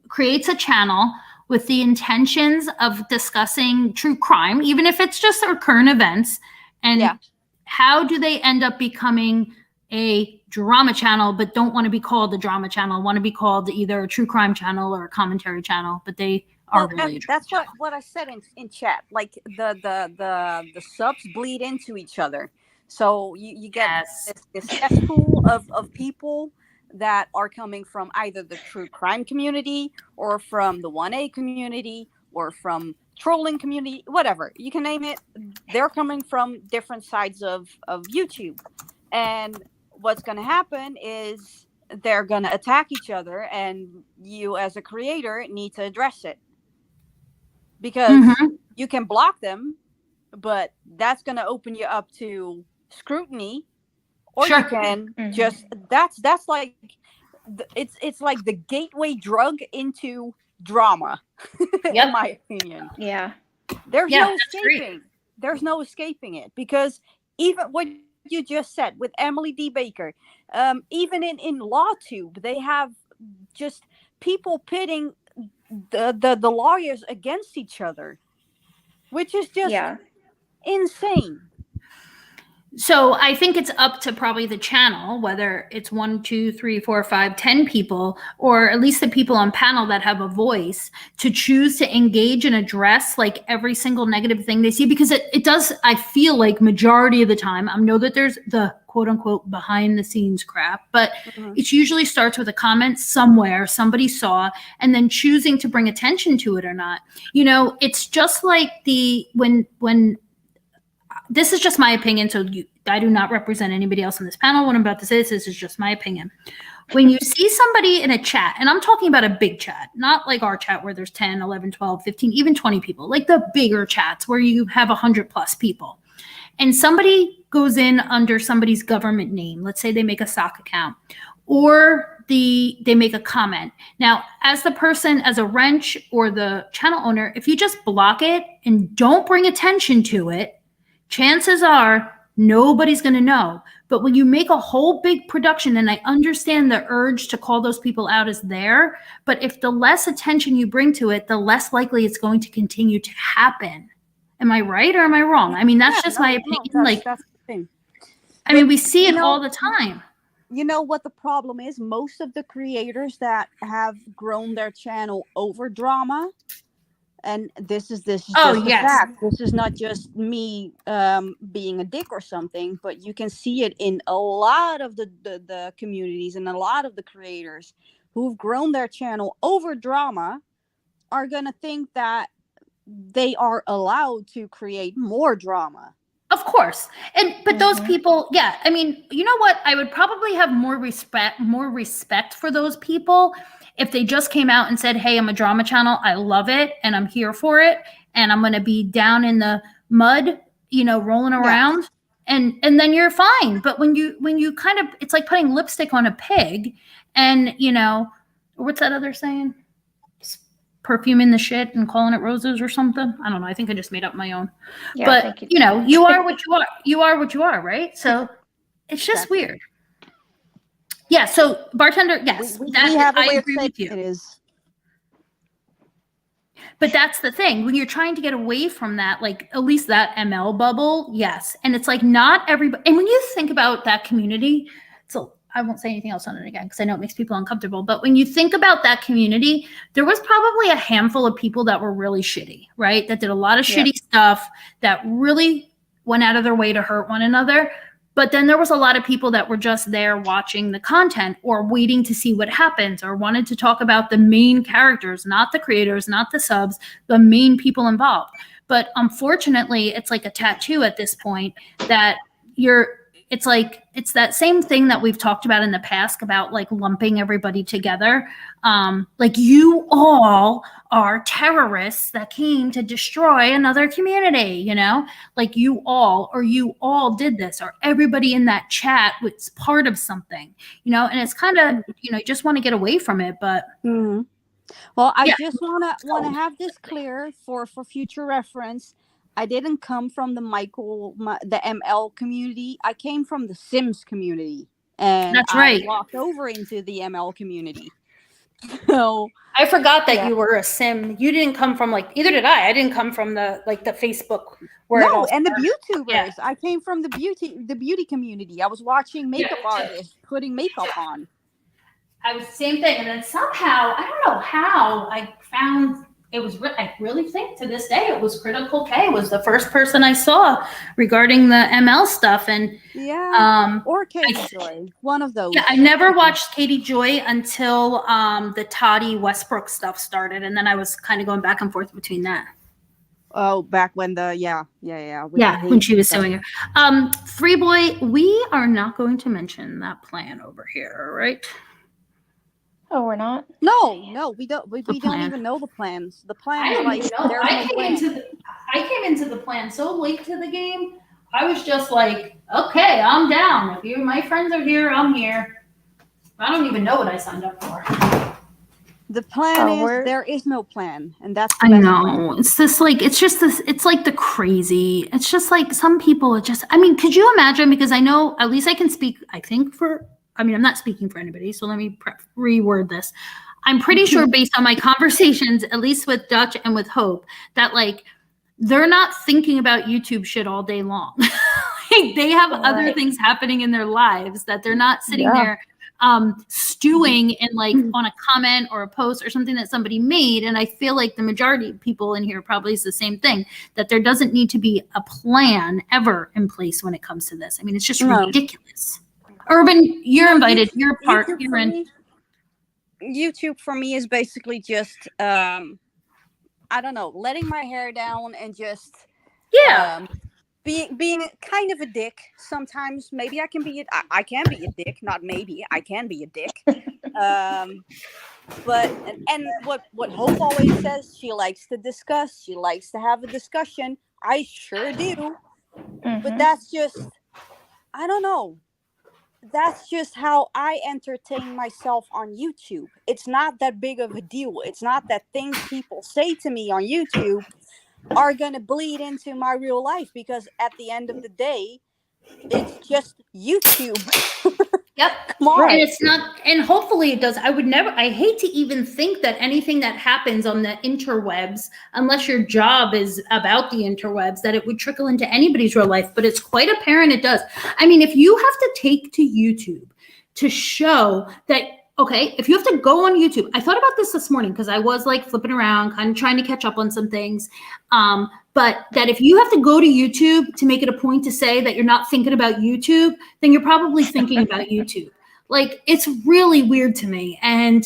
creates a channel with the intentions of discussing true crime, even if it's just our current events? And how do they end up becoming a drama channel, but don't want to be called a drama channel, want to be called either a true crime channel or a commentary channel, but they are really that's what I said in chat. Like the subs bleed into each other. So you get this cesspool of people that are coming from either the true crime community or from the 1A community or from trolling community, whatever. You can name it. They're coming from different sides of YouTube. And what's going to happen is they're going to attack each other, and you as a creator need to address it. Because you can block them, but that's going to open you up to scrutiny. Or you can just that's like it's like the gateway drug into drama, in my opinion. Yeah. There's no escaping. There's no escaping it, because even what you just said with Emily D. Baker, even in LawTube, they have just people pitting the lawyers against each other. which is just Yeah. insane. So I think it's up to probably the channel, whether it's 1, 2, 3, 4, 5, 10 people, or at least the people on panel that have a voice, to choose to engage and address like every single negative thing they see, because it does, I feel like majority of the time, I know that there's the quote unquote behind the scenes crap, but it usually starts with a comment somewhere somebody saw, and then choosing to bring attention to it or not. You know, it's just like when this is just my opinion, so I do not represent anybody else on this panel. What I'm about to say, this is just my opinion. When you see somebody in a chat, and I'm talking about a big chat, not like our chat where there's 10, 11, 12, 15, even 20 people, like the bigger chats where you have 100 plus people, and somebody goes in under somebody's government name, let's say they make a sock account, or they make a comment. Now, as the person, as a wrench or the channel owner, if you just block it and don't bring attention to it, chances are nobody's going to know. But when you make a whole big production, and I understand the urge to call those people out is there, but if the less attention you bring to it, the less likely it's going to continue to happen. Am I right or am I wrong? I mean, that's just my opinion. That's the thing. I mean, we see it all the time. You know what the problem is? Most of the creators that have grown their channel over drama, and this is just a fact. This is not just me being a dick or something, but you can see it in a lot of the communities, and a lot of the creators who've grown their channel over drama are going to think that they are allowed to create more drama. Of course. But those people, yeah, I mean, you know what? I would probably have more respect for those people if they just came out and said, hey, I'm a drama channel. I love it and I'm here for it. And I'm going to be down in the mud, you know, rolling around. And then you're fine. But when you kind of, it's like putting lipstick on a pig, and, you know, what's that other saying? Perfuming the shit and calling it roses or something. I don't know. I think I just made up my own. Yeah, but you know, you are what you are. You are what you are, right? So it's just weird. Yeah. So bartender, yes, I agree with you. It is. But that's the thing. When you're trying to get away from that, like at least that ML bubble, yes. And it's like not everybody. And when you think about that community, so I won't say anything else on it again because I know it makes people uncomfortable. But when you think about that community, there was probably a handful of people that were really shitty, right? That did a lot of shitty stuff, that really went out of their way to hurt one another. But then there was a lot of people that were just there watching the content or waiting to see what happens, or wanted to talk about the main characters, not the creators, not the subs, the main people involved. But unfortunately, it's like a tattoo at this point that it's like, it's that same thing that we've talked about in the past about like lumping everybody together. Like you all are terrorists that came to destroy another community, you know, like you all did this, or everybody in that chat was part of something, you know, and it's kind of, you know, you just want to get away from it, but. Mm-hmm. Well, I just want to have this clear for future reference. I didn't come from the ML community. I came from the Sims community, and that's right. I walked over into the ML community. So I forgot that you were a Sim. You didn't come from either did I. I didn't come from the Facebook where and the YouTubers. Yeah. I came from the beauty community. I was watching makeup artists putting makeup on. I was the same thing, and then somehow I don't know how I found. It was, I really think to this day, it was Critical K was the first person I saw regarding the ML stuff. And or Katie Joy, one of those. Yeah, I never watched Katie Joy until the Toddy Westbrook stuff started. And then I was kind of going back and forth between that. Oh, back when when she was suing her. Free Boy, we are not going to mention that plan over here, right? Oh, we're not? No, we don't. We don't even know the plans. The plan is like I came into the plan so late to the game. I was just like, okay, I'm down. If my friends are here, I'm here. I don't even know what I signed up for. The plan is there is no plan, and that's the I know. Plan. It's this it's just this. It's like the crazy. It's just like some people are just. I mean, could you imagine? Because I know at least I can speak. I think I'm not speaking for anybody, so let me reword this. I'm pretty sure based on my conversations, at least with Dutch and with Hope, that they're not thinking about YouTube shit all day long. Like, they have other things happening in their lives that they're not sitting there stewing and like on a comment or a post or something that somebody made. And I feel like the majority of people in here probably is the same thing, that there doesn't need to be a plan ever in place when it comes to this. I mean, it's just ridiculous. Urban, you're invited. You're part. You're in. YouTube for me is basically just I don't know, letting my hair down and just being kind of a dick sometimes. Maybe I can be I can be a dick, not maybe. I can be a dick. But and what Hope always says, she likes to discuss. She likes to have a discussion. I sure do. But that's just, I don't know. That's just how I entertain myself on YouTube. It's not that big of a deal. It's not that things people say to me on YouTube are going to bleed into my real life, because at the end of the day, it's just YouTube. Yep. Come on. And it's not, and hopefully it does. I hate to even think that anything that happens on the interwebs, unless your job is about the interwebs, that it would trickle into anybody's real life, but it's quite apparent it does. I mean, if you have to take to YouTube to show that, okay, if you have to go on YouTube, I thought about this morning because I was like flipping around, kind of trying to catch up on some things. But that if you have to go to YouTube to make it a point to say that you're not thinking about YouTube, then you're probably thinking about YouTube. Like, it's really weird to me. And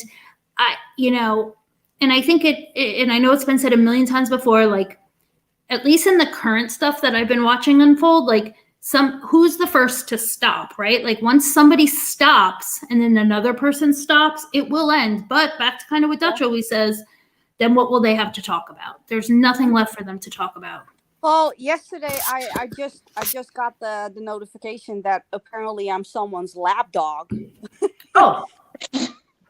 and I think and I know it's been said a million times before, like, at least in the current stuff that I've been watching unfold, like, who's the first to stop, right? Like, once somebody stops and then another person stops, it will end. But back to kind of what Dutch always says, then what will they have to talk about? There's nothing left for them to talk about. Well, yesterday I just got the notification that apparently I'm someone's lapdog. Oh,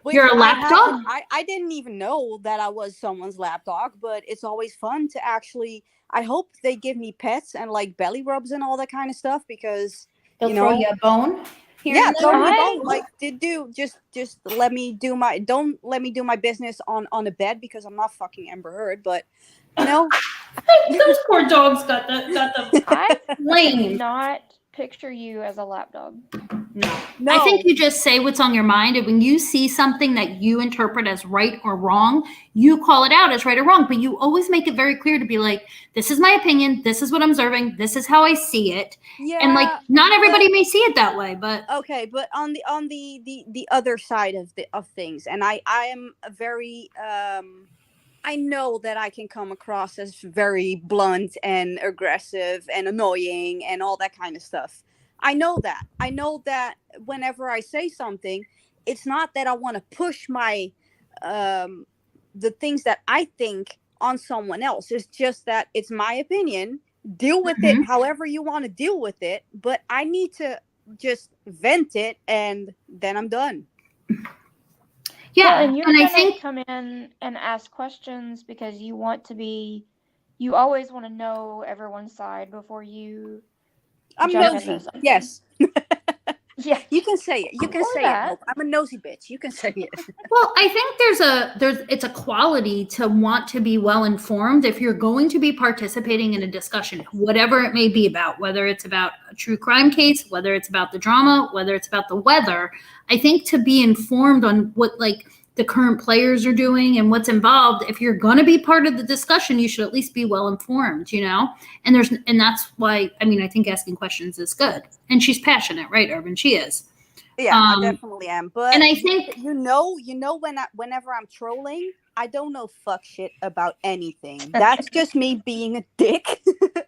you're a lapdog? I didn't even know that I was someone's lapdog, but it's always fun to actually. I hope they give me pets and like belly rubs and all that kind of stuff, because they'll throw you a bone. Throw me a bone. Like, just let me do my. Don't let me do my business on a bed, because I'm not fucking Amber Heard. But those poor dogs got the I lame. Not picture you as a lapdog. No. I think you just say what's on your mind, and when you see something that you interpret as right or wrong, you call it out as right or wrong. But you always make it very clear to be like, this is my opinion, this is what I'm observing, this is how I see it. Yeah. And like, not everybody may see it that way, but okay. But on the other side of things, and I am a very I know that I can come across as very blunt and aggressive and annoying and all that kind of stuff. I know that. I know that whenever I say something, it's not that I want to push my the things that I think on someone else. It's just that it's my opinion. Deal with it however you want to deal with it, but I need to just vent it, and then I'm done. Yeah, and I think come in and ask questions because you always want to know everyone's side before you. I'm nosy. Yes. Yeah, you can say it. You can say it. I'm a nosy bitch. You can say it. Well, I think it's a quality to want to be well informed if you're going to be participating in a discussion, whatever it may be about, whether it's about a true crime case, whether it's about the drama, whether it's about the weather. I think to be informed on what like the current players are doing and what's involved, if you're going to be part of the discussion, you should at least be well informed, and that's why, I mean, I think asking questions is good. And she's passionate, right, Urban? She is. Yeah, I definitely am. But and I think whenever I'm trolling, I don't know fuck shit about anything. That's just me being a dick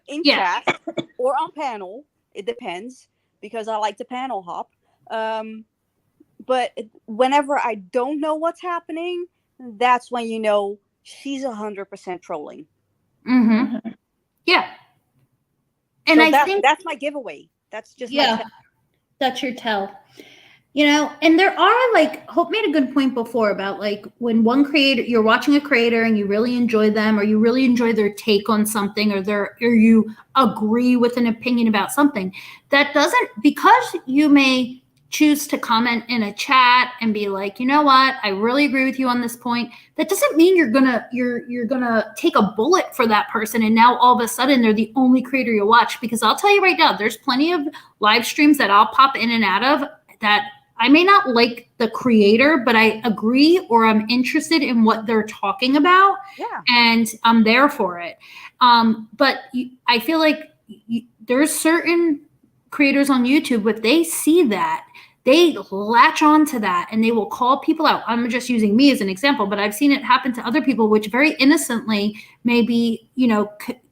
in chat or on panel. It depends, because I like to panel hop. But whenever I don't know what's happening, that's when she's 100% trolling. Mm-hmm. Yeah. And so I think that's my giveaway. That's just my tell. That's your tell. And there are, like, Hope made a good point before about, like, when you're watching a creator and you really enjoy them, or you really enjoy their take on something, or you agree with an opinion about something, that doesn't, because you may choose to comment in a chat and be like, you know what, I really agree with you on this point. That doesn't mean you're gonna take a bullet for that person and now all of a sudden they're the only creator you watch. Because I'll tell you right now, there's plenty of live streams that I'll pop in and out of that I may not like the creator, but I agree or I'm interested in what they're talking about. Yeah. And I'm there for it. But I feel like there's certain creators on YouTube, if they see that, they latch on to that and they will call people out. I'm just using me as an example, but I've seen it happen to other people, which very innocently maybe,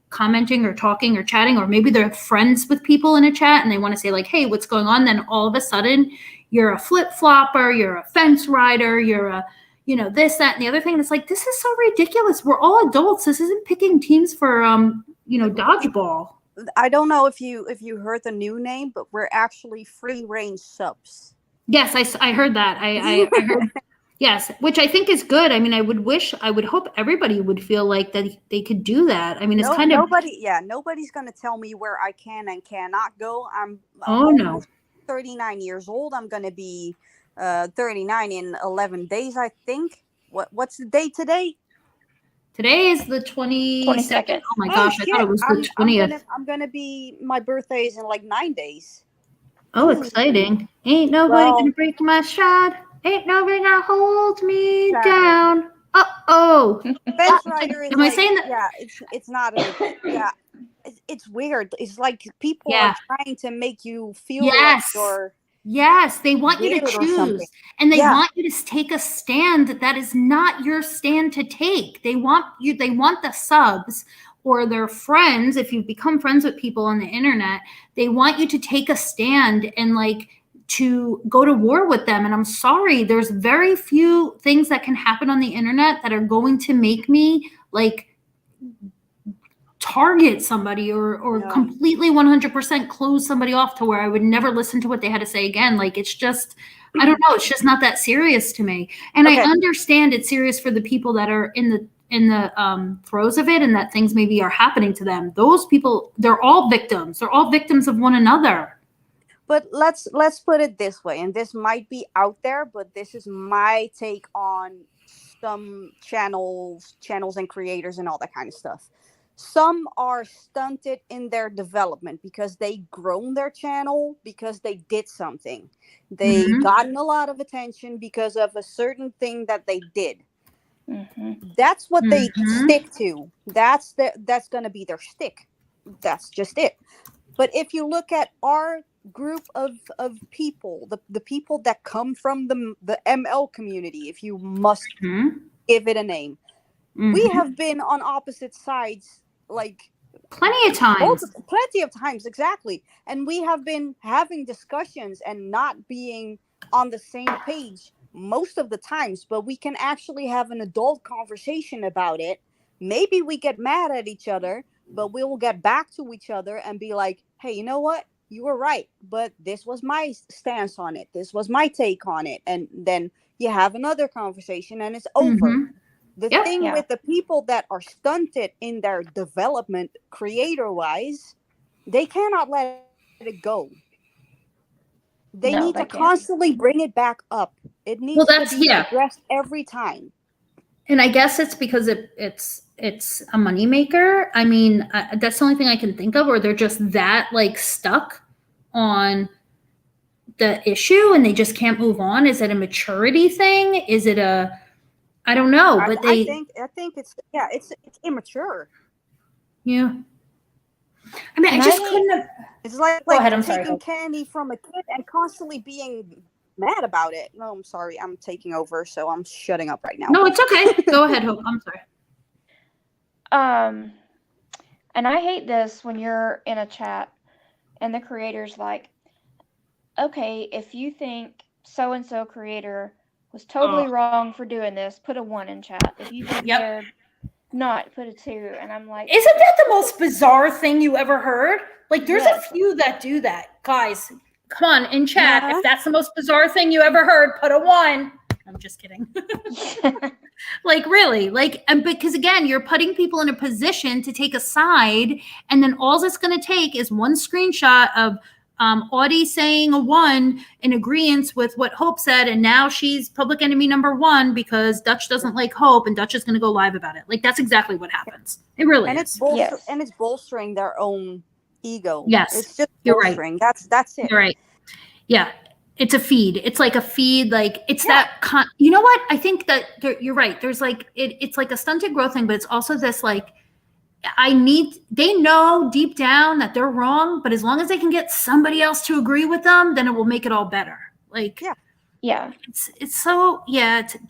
commenting or talking or chatting, or maybe they're friends with people in a chat and they want to say like, hey, what's going on? Then all of a sudden you're a flip-flopper, you're a fence rider, you're a, this, that, and the other thing. And it's like, this is so ridiculous. We're all adults. This isn't picking teams for, dodgeball. I don't know if you heard the new name, but we're actually free range subs. Yes, I heard that. I heard, yes, which I think is good. I mean, I would hope everybody would feel like that they could do that. I mean, it's nobody's going to tell me where I can and cannot go. I'm 39 years old. I'm going to be 39 in 11 days, I think. What's the date today? Today is the 22nd. Oh my gosh, I thought it was the 20th. I'm gonna be, my birthday is in like 9 days. Oh, exciting. Ain't nobody gonna break my stride. Ain't nobody gonna hold me down. Uh-oh. Fence rider is Am I saying that? Yeah, it's not it's weird. It's like people are trying to make you feel like you're they want you to choose, and they want you to take a stand that is not your stand to take. They want the subs or their friends. If you become friends with people on the internet, they want you to take a stand and like to go to war with them. And I'm sorry, there's very few things that can happen on the internet that are going to make me like target somebody or completely 100% close somebody off to where I would never listen to what they had to say again. Like, it's just, I don't know. It's just not that serious to me. And I understand it's serious for the people that are in the throes of it and that things maybe are happening to them. Those people, they're all victims. They're all victims of one another. But let's put it this way, and this might be out there, but this is my take on some channels and creators and all that kind of stuff. Some are stunted in their development because they grown their channel because they did something. They gotten a lot of attention because of a certain thing that they did. That's what they stick to. That's going to be their stick. That's just it. But if you look at our group of people, the people that come from the ML community, if you must give it a name, we have been on opposite sides like plenty of times, exactly. And we have been having discussions and not being on the same page most of the times, but we can actually have an adult conversation about it. Maybe we get mad at each other, but we will get back to each other and be like, hey, you know what? You were right, but this was my stance on it. This was my take on it. And then you have another conversation and it's over. The thing with the people that are stunted in their development creator-wise, they cannot let it go. They need to constantly bring it back up. It needs to be addressed every time. And I guess it's because it's a moneymaker. I mean, that's the only thing I can think of, or they're just that like stuck on the issue and they just can't move on. Is it a maturity thing? Is it I don't know, but I think it's immature. Yeah. I mean, I just couldn't have. It's like taking candy from a kid and constantly being mad about it. No, I'm sorry. I'm taking over, so I'm shutting up right now. No, it's okay. Go ahead, Hope. I'm sorry. And I hate this when you're in a chat and the creator's like, okay, if you think so-and-so creator was totally wrong for doing this, put a 1 in chat. If you think they're not, put a 2. And I'm like, isn't that the most bizarre thing you ever heard? Like, there's a few that do that. Guys, come on, in chat. If that's the most bizarre thing you ever heard, put a 1. I'm just kidding. Like, really, like, and because again, you're putting people in a position to take a side, and then all it's going to take is one screenshot of Audie saying a 1 in agreement with what Hope said, and now she's public enemy number 1 because Dutch doesn't like Hope, and Dutch is going to go live about it. Like, that's exactly what happens. It really is. It's bolstering their own ego. Yes, it's just you're bolstering. right. That's it. You're right. Yeah, it's a feed. It's like a feed. Like, it's that. You know what? I think that you're right. There's like it's like a stunted growth thing, but it's also this like. They know deep down that they're wrong, but as long as they can get somebody else to agree with them, then it will make it all better. Like, yeah. It's so,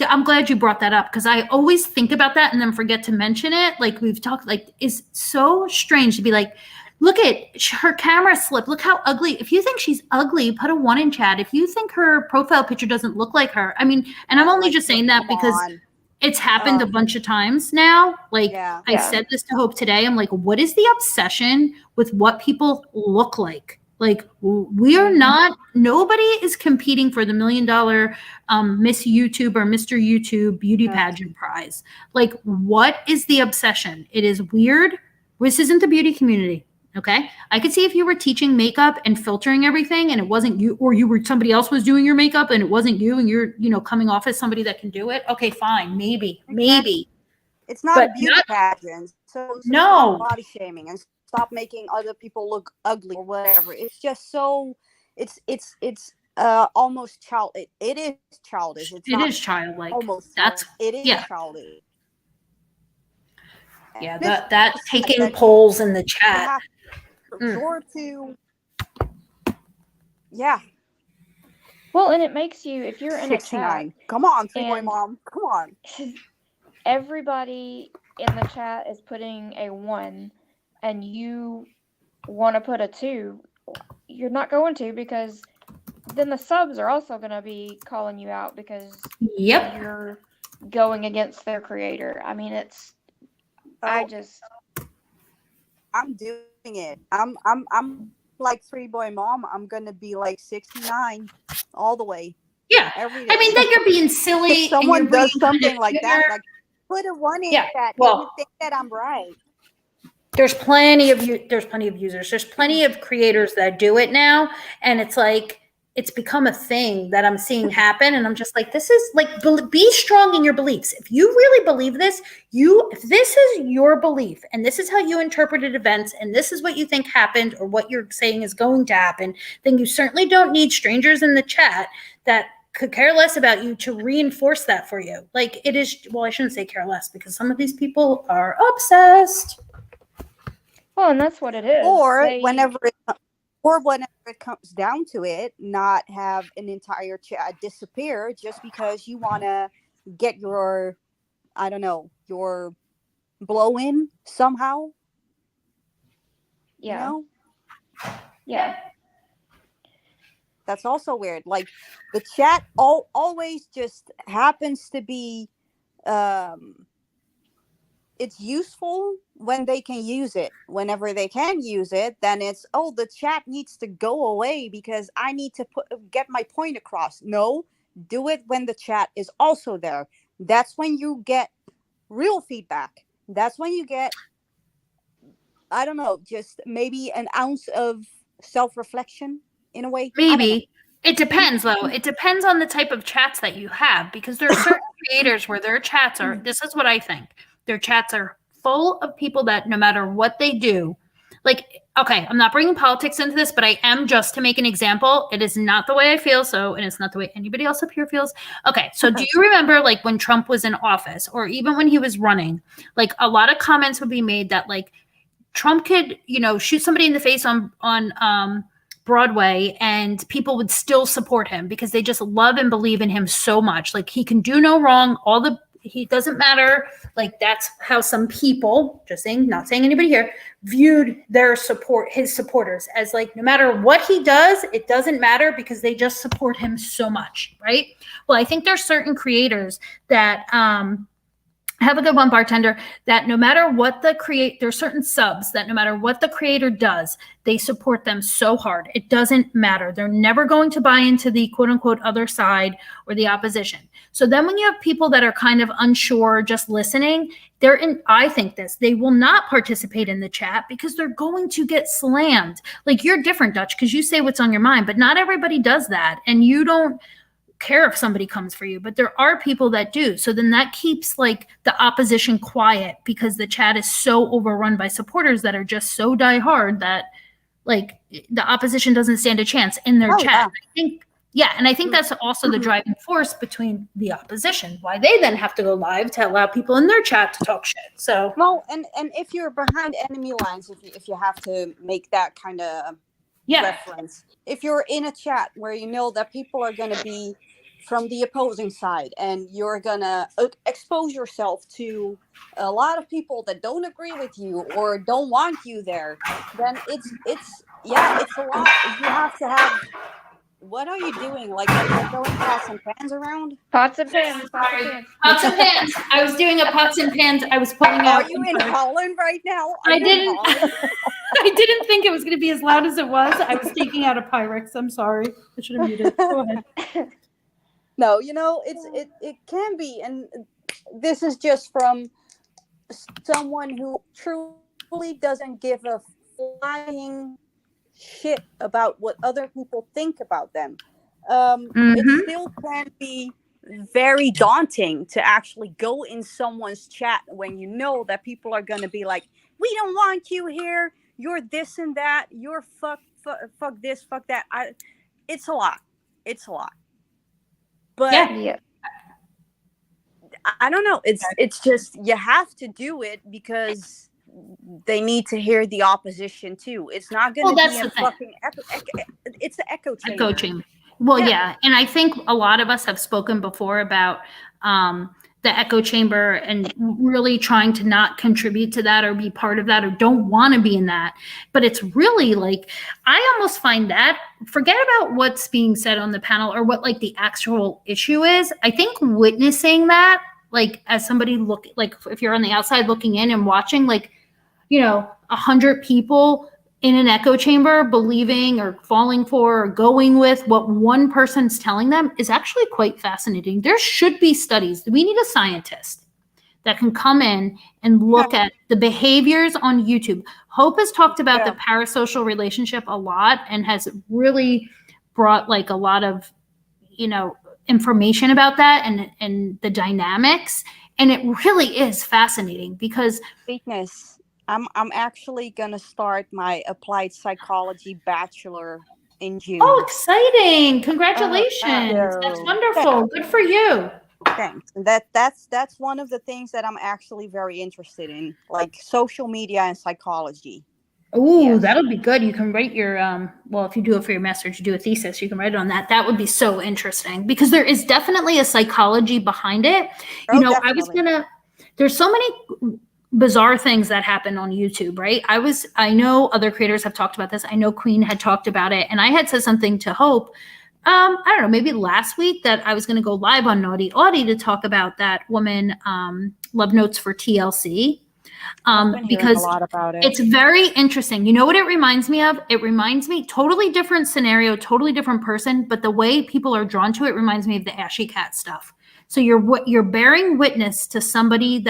I'm glad you brought that up because I always think about that and then forget to mention it. Like, we've talked, like, it's so strange to be like, look at her camera slip. Look how ugly. If you think she's ugly, put a 1 in chat. If you think her profile picture doesn't look like her, I mean, and I'm only just saying that because it's happened a bunch of times now. Like, I said this to Hope today. I'm like, what is the obsession with what people look like? Like, we are not, nobody is competing for the $1 million Miss YouTube or Mr. YouTube beauty pageant prize. Like, what is the obsession? It is weird. This isn't the beauty community. Okay. I could see if you were teaching makeup and filtering everything and it wasn't you, or somebody else was doing your makeup and it wasn't you and you're, coming off as somebody that can do it. Okay, fine. Maybe. It's not a beauty pageant. So no body shaming and stop making other people look ugly or whatever. It's just so it's almost child. It is childish. It is childlike. Almost. It is childish. Yeah. That taking polls in the chat. Sure to Well, and it makes you, if you're in 69. a chat, come on, 3-boy mom, come on. Everybody in the chat is putting a 1, and you want to put a 2. You're not going to, because then the subs are also going to be calling you out because you're going against their creator. I mean, it's. I'm doing it. I'm like 3-boy mom. I'm gonna be like 69 all the way. Yeah, every day. I mean, then you're being silly. If someone does something like that, like put a 1 in that. Well, you think that I'm right. There's plenty of users. There's plenty of creators that do it now, and it's like it's become a thing that I'm seeing happen, and I'm just like, this is like, be strong in your beliefs. If you really believe this, if this is your belief, and this is how you interpreted events, and this is what you think happened, or what you're saying is going to happen, then you certainly don't need strangers in the chat that could care less about you to reinforce that for you. Like, it is, well, I shouldn't say care less, because some of these people are obsessed. Well, and that's what it is. Or whenever it comes down to it, not have an entire chat disappear just because you want to get your, I don't know, your blow in somehow. Yeah. You know? Yeah. That's also weird. Like, the chat always just happens to be, it's useful when they can use it. Whenever they can use it, then it's, the chat needs to go away because I need to get my point across. No, do it when the chat is also there. That's when you get real feedback. That's when you get, I don't know, just maybe an ounce of self-reflection in a way. Maybe. It depends, though. It depends on the type of chats that you have, because there are certain creators where their chats are, this is what I think, their chats are full of people that no matter what they do, like, okay, I'm not bringing politics into this, but I am, just to make an example. It is not the way I feel, and it's not the way anybody else up here feels. Okay, so do you remember, like, when Trump was in office, or even when he was running, like, a lot of comments would be made that, like, Trump could, shoot somebody in the face on Broadway and people would still support him because they just love and believe in him so much. Like, he can do no wrong. He doesn't matter. Like, that's how some people, just saying, not saying anybody here, viewed his supporters as, like, no matter what he does, it doesn't matter because they just support him so much. Right. Well, I think there's certain creators that, have a good one, bartender, that no matter what there's certain subs that no matter what the creator does, they support them so hard. It doesn't matter. They're never going to buy into the quote unquote other side or the opposition. So then when you have people that are kind of unsure, just listening, I think they will not participate in the chat because they're going to get slammed. Like, you're different, Dutch, because you say what's on your mind, but not everybody does that. And you don't care if somebody comes for you, but there are people that do. So then that keeps like the opposition quiet because the chat is so overrun by supporters that are just so diehard that like the opposition doesn't stand a chance in their chat. And I think that's also the driving force between the opposition, why they then have to go live to allow people in their chat to talk shit. So well, and if you're behind enemy lines, if you have to make that kind of reference, if you're in a chat where you know that people are going to be from the opposing side and you're going to expose yourself to a lot of people that don't agree with you or don't want you there, then it's a lot. You have to have, what are you doing? Like, are you throwing pots and pans around? Pots and pans. Pots and pans. I was doing a pots and pans. I was pulling out. Are you in Holland right now? I didn't think it was going to be as loud as it was. I was taking out a Pyrex. I'm sorry. I should have muted. Go ahead. No, it can be, and this is just from someone who truly doesn't give a flying shit about what other people think about them. It still can be very daunting to actually go in someone's chat when you know that people are going to be like, we don't want you here, you're this and that, you're fuck this, fuck that. It's a lot. But I don't know. It's just, you have to do it because they need to hear the opposition too. It's not going to be a fucking it's an echo chamber. Well, yeah. And I think a lot of us have spoken before about the echo chamber and really trying to not contribute to that or be part of that or don't want to be in that. But it's really like, I almost find that, forget about what's being said on the panel or what like the actual issue is. I think witnessing that, like as somebody like if you're on the outside looking in and watching, like, 100 people in an echo chamber believing or falling for or going with what one person's telling them is actually quite fascinating. There should be studies. We need a scientist that can come in and look at the behaviors on YouTube. Hope has talked about the parasocial relationship a lot and has really brought like a lot of, information about that and the dynamics. And it really is fascinating because I'm actually going to start my applied psychology bachelor in June. Oh, exciting. Congratulations. That's wonderful. Good for you. Thanks. That's one of the things that I'm actually very interested in, like social media and psychology. Ooh, that'll be good. You can write your, if you do it for your master's, you do a thesis, you can write it on that. That would be so interesting because there is definitely a psychology behind it. Definitely. There's so many bizarre things that happen on YouTube, right? I know other creators have talked about this. I know Queen had talked about it and I had said something to Hope, I don't know, maybe last week that I was going to go live on Naughty Audie to talk about that woman, Love Notes for TLC. Because a lot about it. It's very interesting. You know what it reminds me of? It reminds me, totally different scenario, totally different person, but the way people are drawn to it reminds me of the Ashy Cat stuff. So you're bearing witness to somebody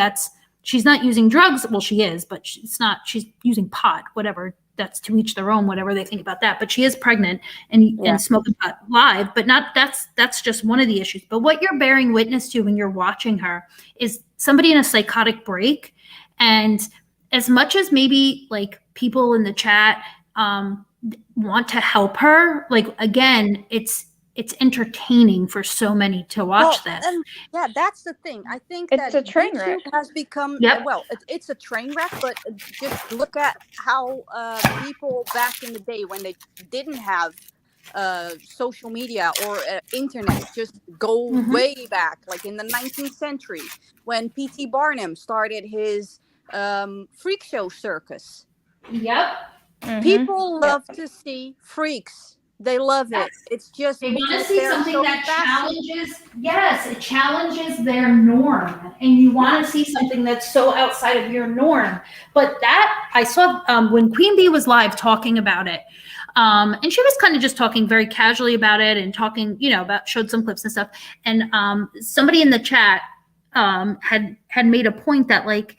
she's not using drugs. Well, she is, but she's using pot, whatever. That's to each their own, whatever they think about that. But she is pregnant and smoking pot live, but that's just one of the issues. But what you're bearing witness to when you're watching her is somebody in a psychotic break. And as much as maybe like people in the chat want to help her, like, again, it's entertaining for so many to watch this. And that's the thing. I think it's that a train YouTube wreck. has become it's a train wreck. But just look at how people back in the day when they didn't have social media or internet, just go way back, like in the 19th century when P.T. Barnum started his freak show circus. Yep. People love to see freaks They love it. Yes. It's just They want to because see they're something so that fascinated. challenges, yes, it challenges their norm. And you want to see something that's so outside of your norm. But that, I saw when Queen Bee was live talking about it. And she was kind of just talking very casually about it and talking, about, showed some clips and stuff. And somebody in the chat had made a point that, like,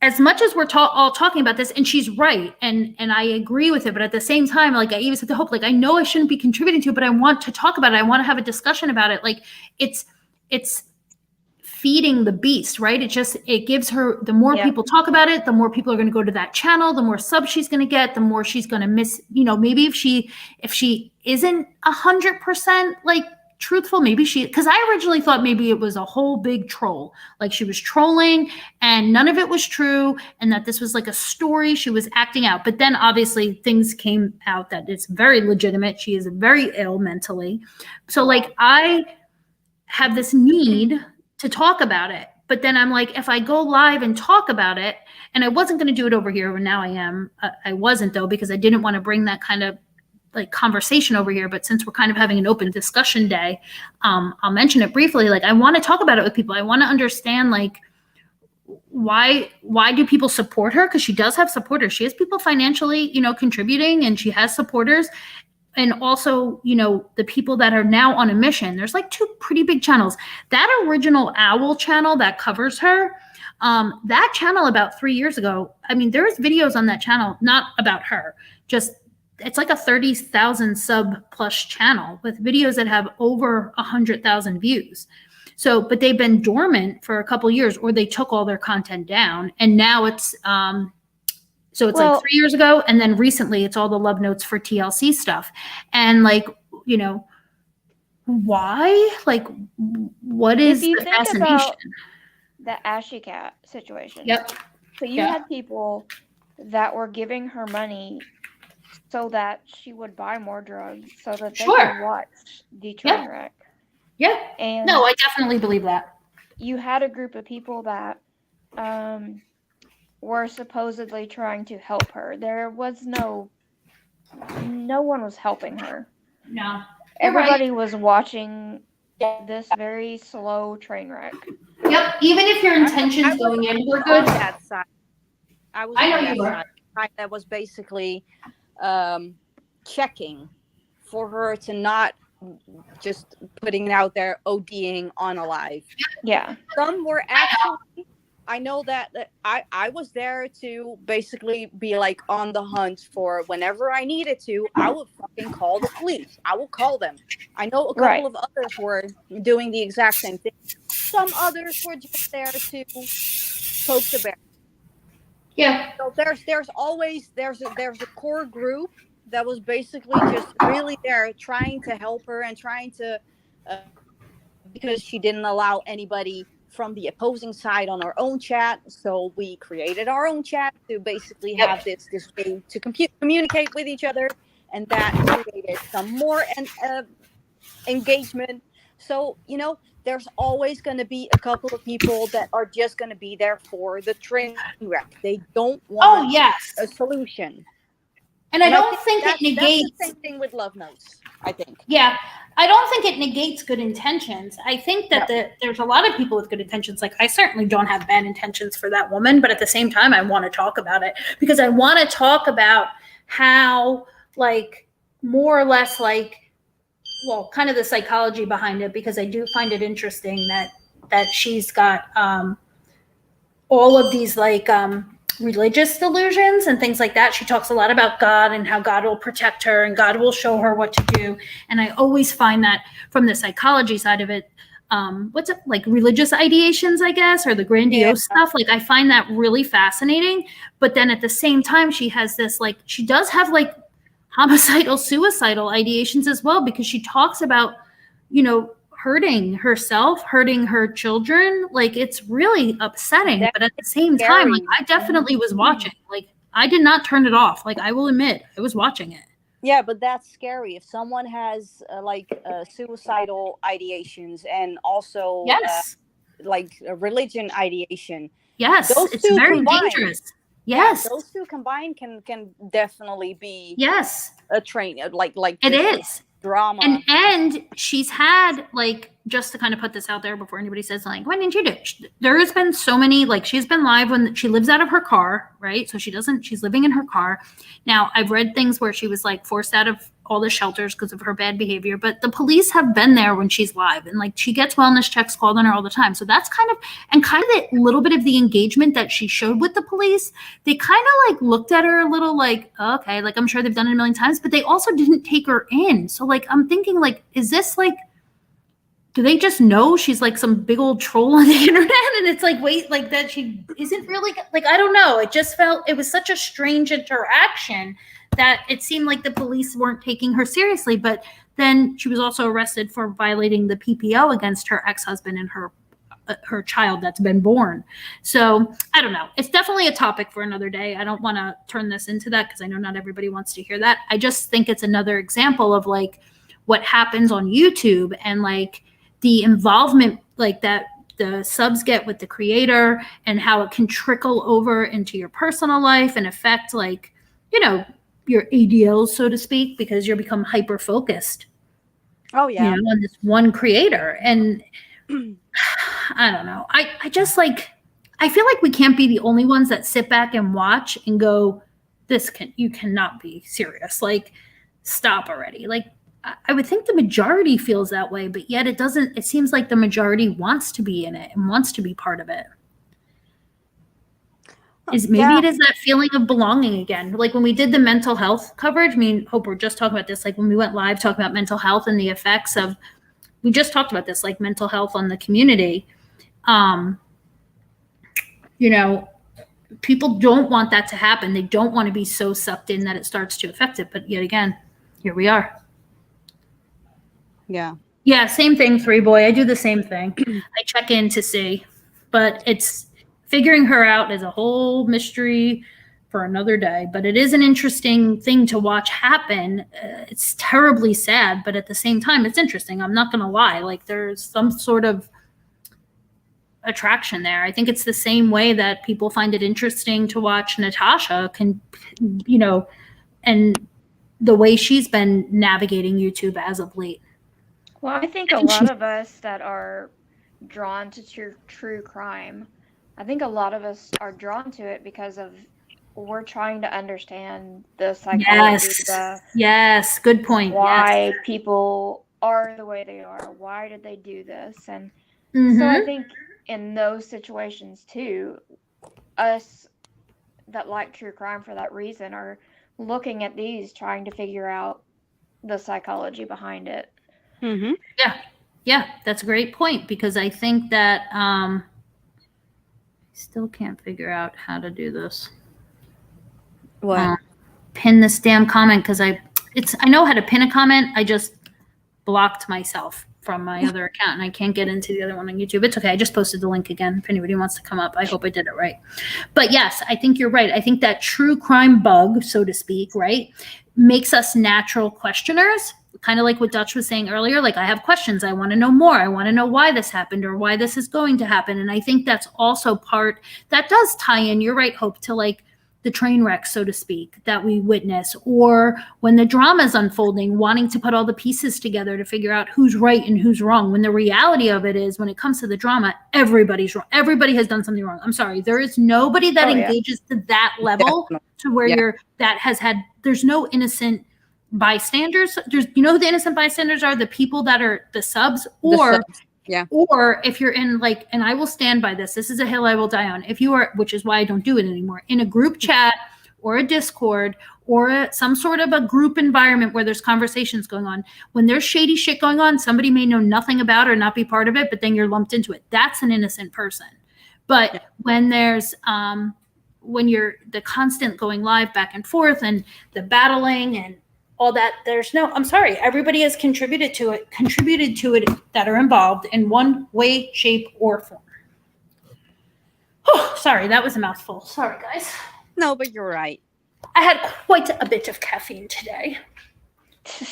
as much as we're all talking about this, and she's right, and I agree with it, but at the same time, like, I even said to Hope, like, I know I shouldn't be contributing to it, but I want to talk about it. I want to have a discussion about it. Like, it's feeding the beast, right? It gives her, the more people talk about it, the more people are going to go to that channel, the more subs she's going to get, the more she's going to miss, maybe if she isn't 100% like truthful, maybe because I originally thought maybe it was a whole big troll, like she was trolling and none of it was true, and that this was like a story she was acting out. But then obviously things came out that it's very legitimate. She is very ill mentally. So, like, I have this need to talk about it, but then I'm like, if I go live and talk about it, and I wasn't going to do it over here, but now I am. I wasn't, though, because I didn't want to bring that kind of like conversation over here. But since we're kind of having an open discussion day, I'll mention it briefly. Like, I want to talk about it with people. I want to understand, like, why do people support her? Because she does have supporters. She has people financially, contributing, and she has supporters. And also, the people that are now on a mission. There's like 2 pretty big channels. That original Owl channel that covers her, that channel about 3 years ago, I mean, there's videos on that channel, not about her, just, it's like a 30,000 sub plus channel with videos that have over 100,000 views. So, but they've been dormant for a couple years, or they took all their content down, and now it's so it's like 3 years ago, and then recently it's all the love notes for TLC stuff. And like, why? Like, what is the fascination? About the Ashy Cat situation. Yep. So you had people that were giving her money so that she would buy more drugs so that they could watch the train wreck. Yeah. And no, I definitely believe that. You had a group of people that were supposedly trying to help her. There was no one was helping her. No. Everybody was watching this very slow train wreck. Yep. Even if your intentions going in were good. That side. I know you were. That was basically checking for her to not just putting it out there, ODing on a live. Yeah. Some were actually, I know that I was there to basically be like on the hunt for whenever I needed to, I would fucking call the police. I will call them. I know a couple of others were doing the exact same thing. Some others were just there to poke the bear. Yeah. So there's always there's a core group that was basically just really there trying to help her and trying to because she didn't allow anybody from the opposing side on our own chat, so we created our own chat to basically have this way to communicate with each other, and that created some more engagement. So there's always going to be a couple of people that are just going to be there for the train wreck. They don't want a solution. And I don't think it negates. That's the same thing with love notes, I think. Yeah. I don't think it negates good intentions. I think that there's a lot of people with good intentions. Like, I certainly don't have bad intentions for that woman, but at the same time, I want to talk about it because I want to talk about how, like, more or less, like, well, kind of the psychology behind it, because I do find it interesting that she's got all of these, like, religious delusions and things like that. She talks a lot about God and how God will protect her and God will show her what to do. And I always find that from the psychology side of it, what's it, like, religious ideations, I guess, or the grandiose stuff. Like, I find that really fascinating. But then at the same time, she has this, like, she does have like homicidal, suicidal ideations as well, because she talks about, hurting herself, hurting her children. Like, it's really upsetting. But at the same time, like, I definitely was watching. Like, I did not turn it off. Like, I will admit, I was watching it. Yeah, but that's scary. If someone has suicidal ideations and also like a religion ideation. Yes, it's very dangerous. Yes. those two combined can definitely be Yes. a train, like It just is. drama. And she's had, like, just to kind of put this out there before anybody says, like, when did you do? There has been so many, like, she's been live when she lives out of her car, right? So she's living in her car. Now, I've read things where she was, like, forced out of all the shelters because of her bad behavior, but the police have been there when she's live, and, like, she gets wellness checks called on her all the time. So that's kind of the little bit of the engagement that she showed with the police. They kind of, like, looked at her a little like, oh, okay, like, I'm sure they've done it a million times, but they also didn't take her in. So, like, I'm thinking, like, is this, like, do they just know she's, like, some big old troll on the internet? And it's like, wait, like, that she isn't really, like, I don't know. It just felt, it was such a strange interaction that it seemed like the police weren't taking her seriously. But then she was also arrested for violating the PPO against her ex-husband and her child that's been born. So I don't know. It's definitely a topic for another day. I don't want to turn this into that because I know not everybody wants to hear that. I just think it's another example of, like, what happens on YouTube and, like, the involvement, like, that the subs get with the creator and how it can trickle over into your personal life and affect, like, you know, your ADLs, so to speak, because you're become hyper focused. Oh yeah. You know, on this one creator. And I don't know. I just, like, I feel like we can't be the only ones that sit back and watch and go, you cannot be serious. Like, stop already. Like, I would think the majority feels that way, but yet it seems like the majority wants to be in it and wants to be part of it. It is that feeling of belonging again. Like when we did the mental health coverage, I mean, Hope, we're just talking about this, like when we went live talking about mental health and the effects of, we just talked about this, like mental health on the community. You know, people don't want that to happen. They don't want to be so sucked in that it starts to affect it. But yet again, here we are. Yeah. Yeah, same thing, 3Boy. I do the same thing. I check in to see, but it's figuring her out is a whole mystery for another day. But it is an interesting thing to watch happen. It's terribly sad, but at the same time, it's interesting. I'm not going to lie. Like, there's some sort of attraction there. I think it's the same way that people find it interesting to watch Natasha and the way she's been navigating YouTube as of late. Well, I think a lot of us that are drawn to true crime, I think a lot of us are drawn to it because of we're trying to understand the psychology. Yes, good point. Why people are the way they are. Why did they do this? And so I think in those situations too, us that like true crime for that reason are looking at these, trying to figure out the psychology behind it. Mm-hmm. Yeah, that's a great point, because I think that I still can't figure out how to do this. What? Pin this damn comment, because I know how to pin a comment. I just blocked myself from my other account and I can't get into the other one on YouTube. It's okay. I just posted the link again if anybody wants to come up. I hope I did it right. But yes, I think you're right. I think that true crime bug, so to speak, right, makes us natural questioners. Kind of like what Dutch was saying earlier, like I have questions. I want to know more. I want to know why this happened or why this is going to happen. And I think that's also part that does tie in, you're right, Hope, to like the train wreck, so to speak, that we witness, or when the drama is unfolding, wanting to put all the pieces together to figure out who's right and who's wrong. When the reality of it is, when it comes to the drama, everybody's wrong. Everybody has done something wrong. I'm sorry. There is nobody that engages to that level to where there's no innocent bystanders. There's, you know who the innocent bystanders are? The people that are the subs, or or if you're in like, and I will stand by this, this is a hill I will die on. If you are, which is why I don't do it anymore, in a group chat or a Discord or some sort of a group environment where there's conversations going on, when there's shady shit going on, somebody may know nothing about or not be part of it, but then you're lumped into it. That's an innocent person. But when there's when you're the constant going live back and forth and the battling and all that, there's no, I'm sorry, everybody has contributed to it that are involved in one way, shape, or form. Oh, sorry, that was a mouthful. Sorry, guys. No, but you're right. I had quite a bit of caffeine today.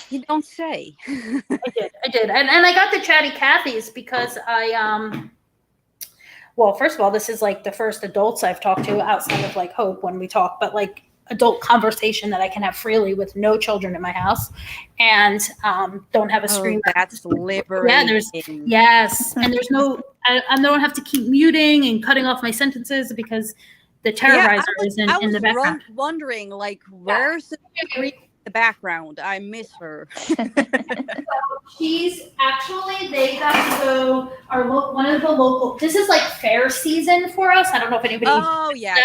You don't say. I did. And I got the Chatty Cathy's because I well, first of all, this is like the first adults I've talked to outside of like Hope when we talk, but like adult conversation that I can have freely with no children in my house, and don't have a screen. That's liberating. Yeah, yes, and there's no, I don't have to keep muting and cutting off my sentences because the terrorizer is in the background. Wondering, like, where's the background? I miss her. So she's actually, they got to go, one of the local, this is like fair season for us. I don't know if anybody. Oh, yeah.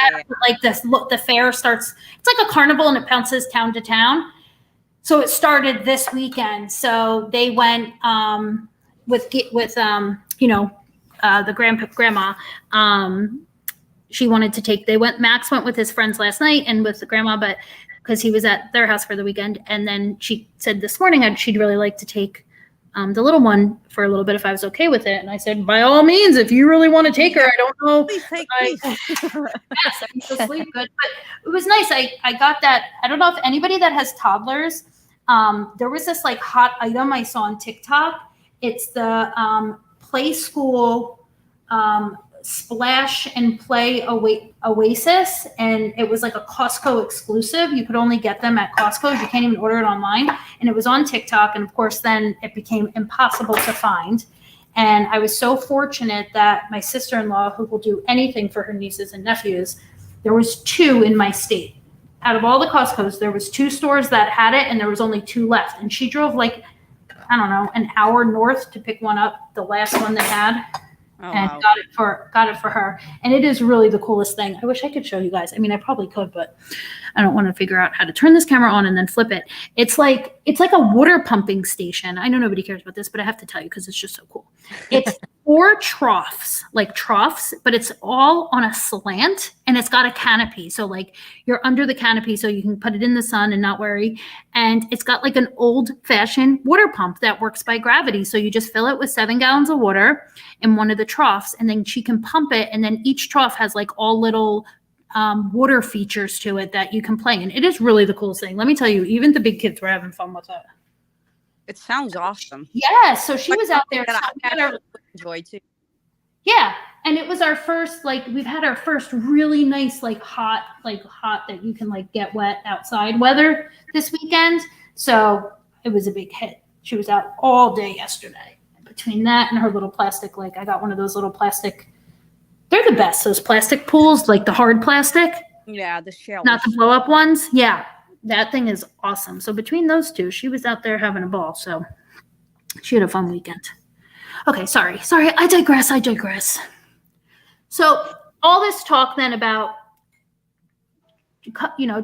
Like the fair starts, it's like a carnival and it bounces town to town. So it started this weekend. So they went with the grandma. She wanted to take, Max went with his friends last night and with the grandma, but because he was at their house for the weekend. And then she said this morning she'd really like to take the little one for a little bit if I was okay with it. And I said, by all means, if you really want to take her, I don't know. Please take yes, I can still sleep good. But it was nice. I got that. I don't know if anybody that has toddlers, there was this like hot item I saw on TikTok. It's the Play School Splash and Play Oasis, and it was like a Costco exclusive. You could only get them at Costco. You can't even order it online. And it was on TikTok, and of course then it became impossible to find. And I was so fortunate that my sister-in-law, who will do anything for her nieces and nephews, there was 2 in my state. Out of all the Costco's, there was 2 stores that had it, and there was only 2 left. And she drove like, I don't know, an hour north to pick one up, the last one they had. And wow. got it for her. And it is really the coolest thing. I wish I could show you guys. I mean, I probably could, but I don't want to figure out how to turn this camera on and then flip it. It's like a water pumping station. I know nobody cares about this, but I have to tell you because it's just so cool. It's 4 troughs, but it's all on a slant and it's got a canopy. So like you're under the canopy so you can put it in the sun and not worry. And it's got like an old fashioned water pump that works by gravity. So you just fill it with 7 gallons of water in one of the troughs, and then she can pump it. And then each trough has like all little water features to it that you can play. And it is really the coolest thing. Let me tell you, even the big kids were having fun with it. It sounds awesome. Yeah. So she was out there. I enjoy too. Yeah. And it was our first, like, we've had our first really nice, hot that you can get wet outside weather this weekend. So it was a big hit. She was out all day yesterday. Between that and her little plastic, I got one of those little plastic, they're the best, those plastic pools, like the hard plastic. Yeah, the shell. Not the blow up ones. Yeah. That thing is awesome. So between those 2, she was out there having a ball. So she had a fun weekend. Okay, sorry. I digress. So all this talk then about,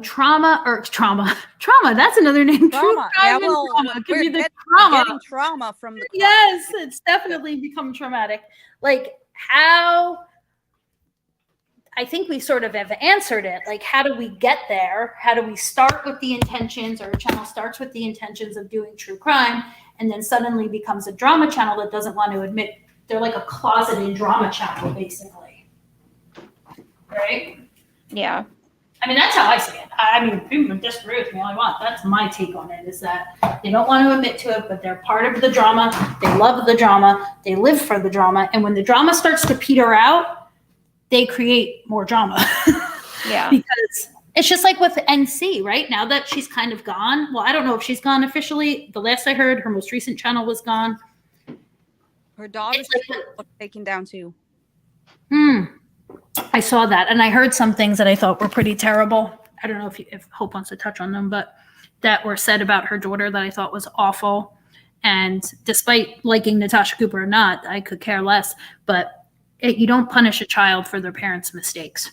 trauma. That's another name. Trauma. Yeah, well, we're getting trauma from the. Yes, it's definitely become traumatic. How. I think we sort of have answered it. How do we get there? How do we start with the intentions, or a channel starts with the intentions of doing true crime and then suddenly becomes a drama channel that doesn't want to admit they're like a closeted drama channel, basically. Right? Yeah. I mean, that's how I see it. I mean, people can disagree with me all I want. That's my take on it, is that they don't want to admit to it, but they're part of the drama. They love the drama. They live for the drama. And when the drama starts to peter out, they create more drama. Yeah. Because it's just like with NC, right? Now that she's kind of gone. Well, I don't know if she's gone officially. The last I heard, her most recent channel was gone. Her daughter's taken down too. I saw that. And I heard some things that I thought were pretty terrible. I don't know if Hope wants to touch on them, but that were said about her daughter that I thought was awful. And despite liking Natasha Cooper or not, I could care less. But you don't punish a child for their parents' mistakes.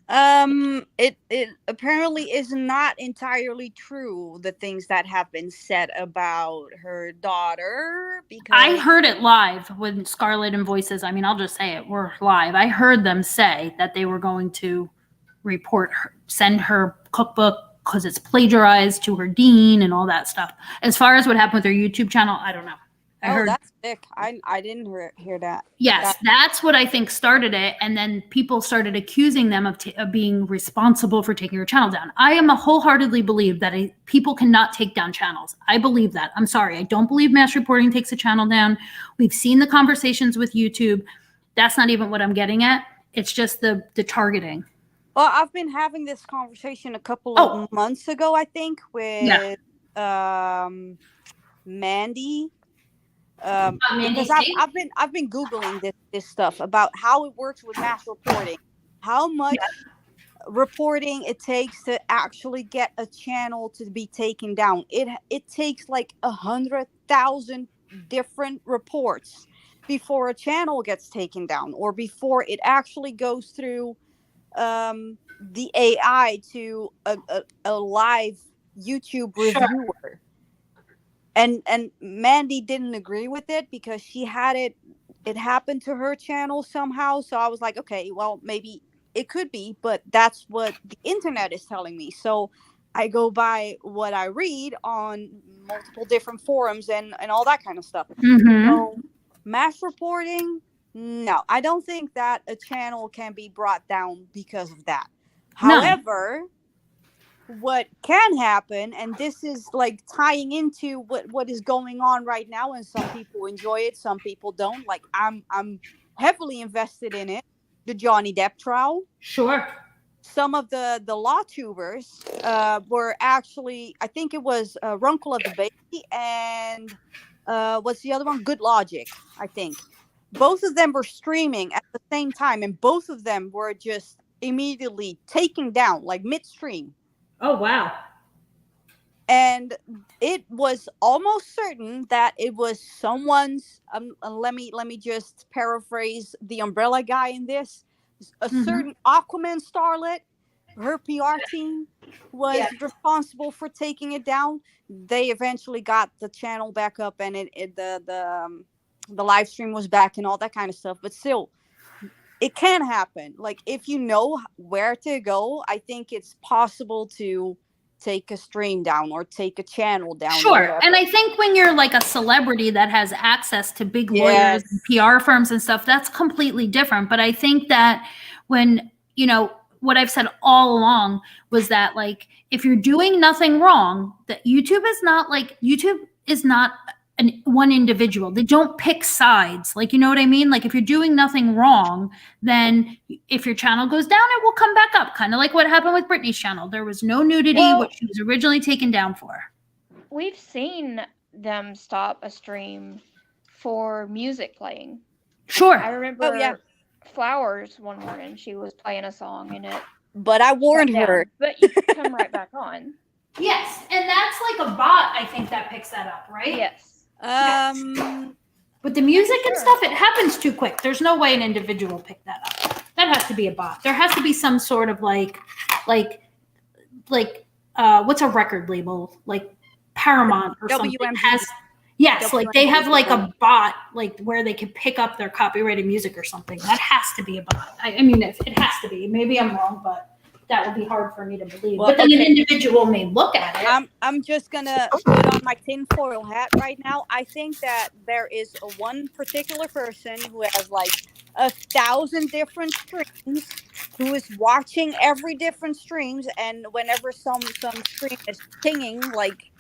It apparently is not entirely true, the things that have been said about her daughter, because I heard it live with Scarlett and Voices. I mean, I'll just say it. We're live. I heard them say that they were going to send her cookbook because it's plagiarized to her dean and all that stuff. As far as what happened with her YouTube channel, I don't know. I heard that's sick. I didn't hear that. Yes, that's what I think started it. And then people started accusing them of being responsible for taking her channel down. I am wholeheartedly believe that people cannot take down channels. I believe that. I'm sorry. I don't believe mass reporting takes a channel down. We've seen the conversations with YouTube. That's not even what I'm getting at. It's just the targeting. Well, I've been having this conversation a couple Oh. of months ago, I think, Yeah. with Mandy. Mandy Because State? I've been Googling this stuff about how it works with mass reporting, how much reporting it takes to actually get a channel to be taken down. It takes like 100,000 different reports before a channel gets taken down, or before it actually goes through the AI to a live YouTube reviewer. And Mandy didn't agree with it because she had it happened to her channel somehow. So I was like, okay, well, maybe it could be, but that's what the internet is telling me. So I go by what I read on multiple different forums and all that kind of stuff. Mm-hmm. So mass reporting, no, I don't think that a channel can be brought down because of that. No. However, what can happen, and this is like tying into what is going on right now, and some people enjoy it, some people don't. Like I'm heavily invested in it, the Johnny Depp trial. Sure. Some of the law tubers were actually, I think it was Runkle of the Baby and what's the other one? Good Logic, I think. Both of them were streaming at the same time, and both of them were just immediately taken down, like midstream. Oh, wow. And it was almost certain that it was someone's, let me just paraphrase the umbrella guy in this, a certain Aquaman starlet, her PR team was responsible for taking it down. They eventually got the channel back up, and the live stream was back and all that kind of stuff. But still, it can happen. Like, if you know where to go, I think it's possible to take a stream down or take a channel down. Sure. And I think when you're like a celebrity that has access to big lawyers and PR firms and stuff, that's completely different. But I think that when, you know, what I've said all along was that, like, if you're doing nothing wrong, that YouTube is not one individual. They don't pick sides. Like, you know what I mean? Like, if you're doing nothing wrong, then if your channel goes down, it will come back up. Kind of like what happened with Britney's channel. There was no nudity, which she was originally taken down for. We've seen them stop a stream for music playing. Sure. I remember Flowers one morning, she was playing a song and it. But I warned her. But you can come right back on. Yes, and that's like a bot, I think, that picks that up, right? Yes. With the music and stuff, it happens too quick. There's no way an individual picked that up. That has to be a bot. There has to be some sort of like what's a record label, like Paramount or something has. Yes, like they have like a bot, like where they can pick up their copyrighted music or something. That has to be a bot. I mean, if it has to be. Maybe I'm wrong, but that would be hard for me to believe. But then an individual may look at it. I'm just gonna put on my tinfoil hat right now. I think that there is one particular person who has like 1,000 different streams, who is watching every different streams, and whenever some stream is pinging, like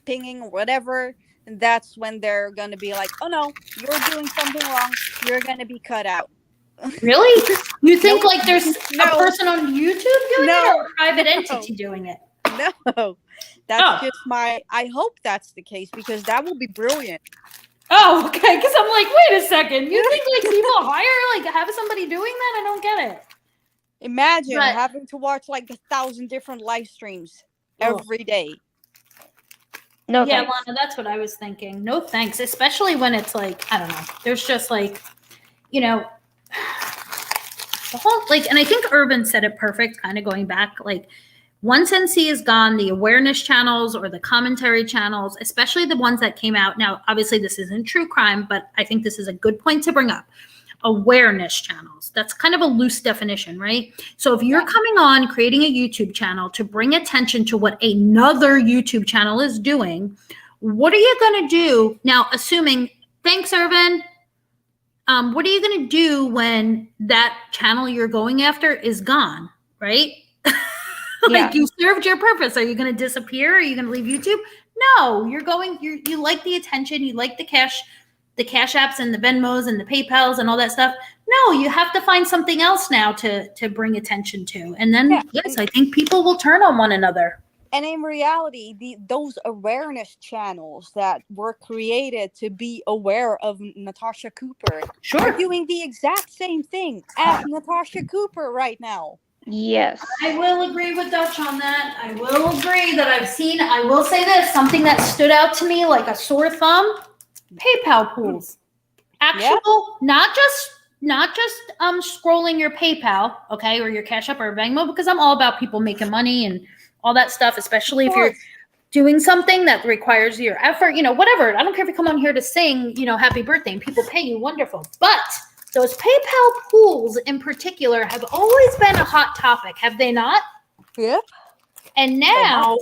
pinging or whatever, that's when they're gonna be like, oh no, you're doing something wrong, you're gonna be cut out. Really? You think like there's a person on YouTube doing it, or a private entity doing it? No, that's just I hope that's the case, because that will be brilliant. Oh, okay. Because I'm like, wait a second. You think like people hire, like, have somebody doing that? I don't get it. Imagine having to watch like 1,000 different live streams every day. No, yeah, Lana, that's what I was thinking. No thanks, especially when it's like, I don't know. There's just like, you know, the whole, like, and I think Urban said it perfect, kind of going back, like, once NC is gone, the awareness channels or the commentary channels, especially the ones that came out. Now, obviously, this isn't true crime, but I think this is a good point to bring up. Awareness channels. That's kind of a loose definition, right? So if you're coming on, creating a YouTube channel to bring attention to what another YouTube channel is doing, what are you going to do? Now, assuming, thanks, Irvin. What are you going to do when that channel you're going after is gone, right? Like, you served your purpose. Are you going to disappear? Are you going to leave YouTube? No, you're going, you like the attention, you like the cash. the Cash Apps and the Venmos and the PayPals and all that stuff. No, you have to find something else now to bring attention to. And then, yes, I think people will turn on one another. And in reality, those awareness channels that were created to be aware of Natasha Cooper are doing the exact same thing as Natasha Cooper right now. Yes. I will agree with Dutch on that. I will agree that I will say this, something that stood out to me like a sore thumb, PayPal pools. Actual, not just scrolling your PayPal, okay, or your Cash App or Venmo, because I'm all about people making money and all that stuff, especially if you're doing something that requires your effort, whatever. I don't care if you come on here to sing, happy birthday and people pay you, wonderful. But those PayPal pools in particular have always been a hot topic, have they not? Yep. And now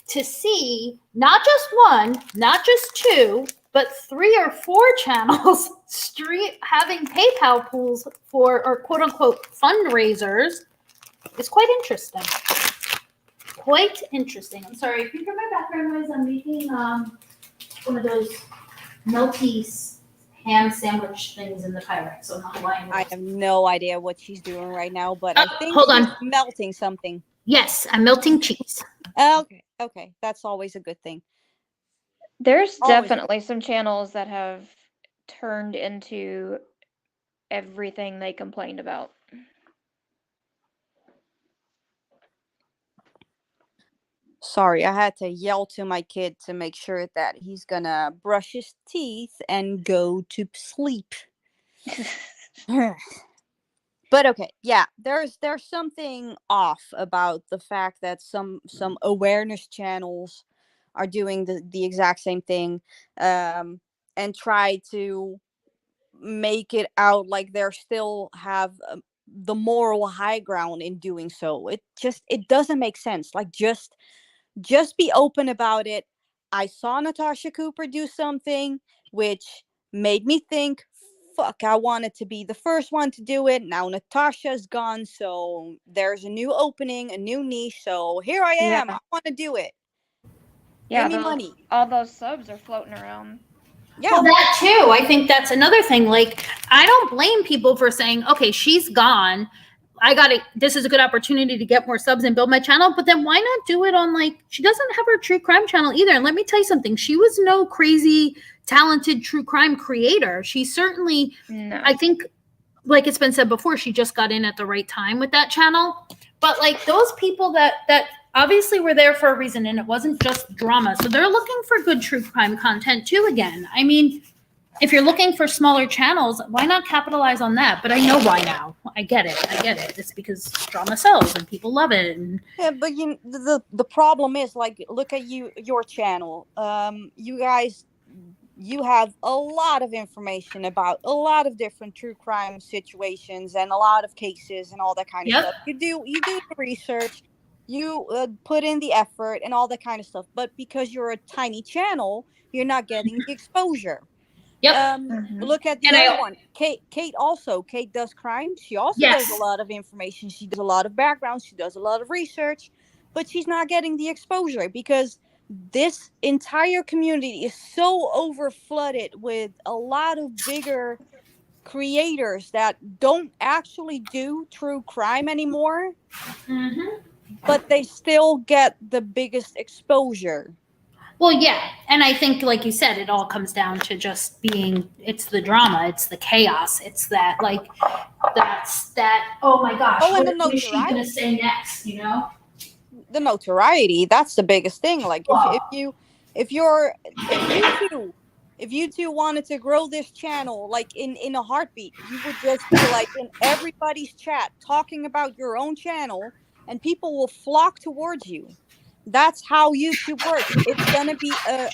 to see not just one, not just two, but 3 or 4 channels having PayPal pools or quote unquote fundraisers is quite interesting. Quite interesting. I'm sorry if you hear my background noise. I'm making one of those melty ham sandwich things in the Pyrex on the Hawaiian. I have no idea what she's doing right now, but I think she's melting something. Yes, I'm melting cheese. Okay, that's always a good thing. There's definitely some channels that have turned into everything they complained about. Sorry, I had to yell to my kid to make sure that he's gonna brush his teeth and go to sleep. But okay, yeah, there's something off about the fact that some awareness channels are doing the exact same thing, and try to make it out like they're still have the moral high ground in doing so. It doesn't make sense. Like just be open about it. I saw Natasha Cooper do something which made me think, fuck, I wanted to be the first one to do it. Now Natasha's gone, so there's a new opening, a new niche. So here I am. I want to do it. Yeah, give me money. All those subs are floating around. Yeah. Well, that too. I think that's another thing. Like, I don't blame people for saying, okay, she's gone. This is a good opportunity to get more subs and build my channel. But then why not do it on, like, she doesn't have her true crime channel either. And let me tell you something. She was no crazy, talented true crime creator. She certainly, I think, like it's been said before, she just got in at the right time with that channel. But like those people that obviously were there for a reason, and it wasn't just drama. So they're looking for good true crime content too again. I mean, if you're looking for smaller channels, why not capitalize on that? But I know why now. I get it. It's because drama sells and people love it. And yeah, but the problem is, like, look at your channel. You guys, you have a lot of information about a lot of different true crime situations and a lot of cases and all that kind of stuff. You do the research, you put in the effort and all that kind of stuff. But because you're a tiny channel, you're not getting the exposure. Look at the other one. Kate does crime. She also does a lot of information. She does a lot of background. She does a lot of research, but she's not getting the exposure because this entire community is so overflooded with a lot of bigger creators that don't actually do true crime anymore, but they still get the biggest exposure. Well, yeah. And I think, like you said, it all comes down to just it's the drama, it's the chaos, it's that, like, oh my gosh, what is she going to say next, you know? The notoriety, that's the biggest thing. Like, if you two wanted to grow this channel, like, in a heartbeat, you would just be, like, in everybody's chat talking about your own channel, and people will flock towards you. That's how YouTube works. It's gonna be a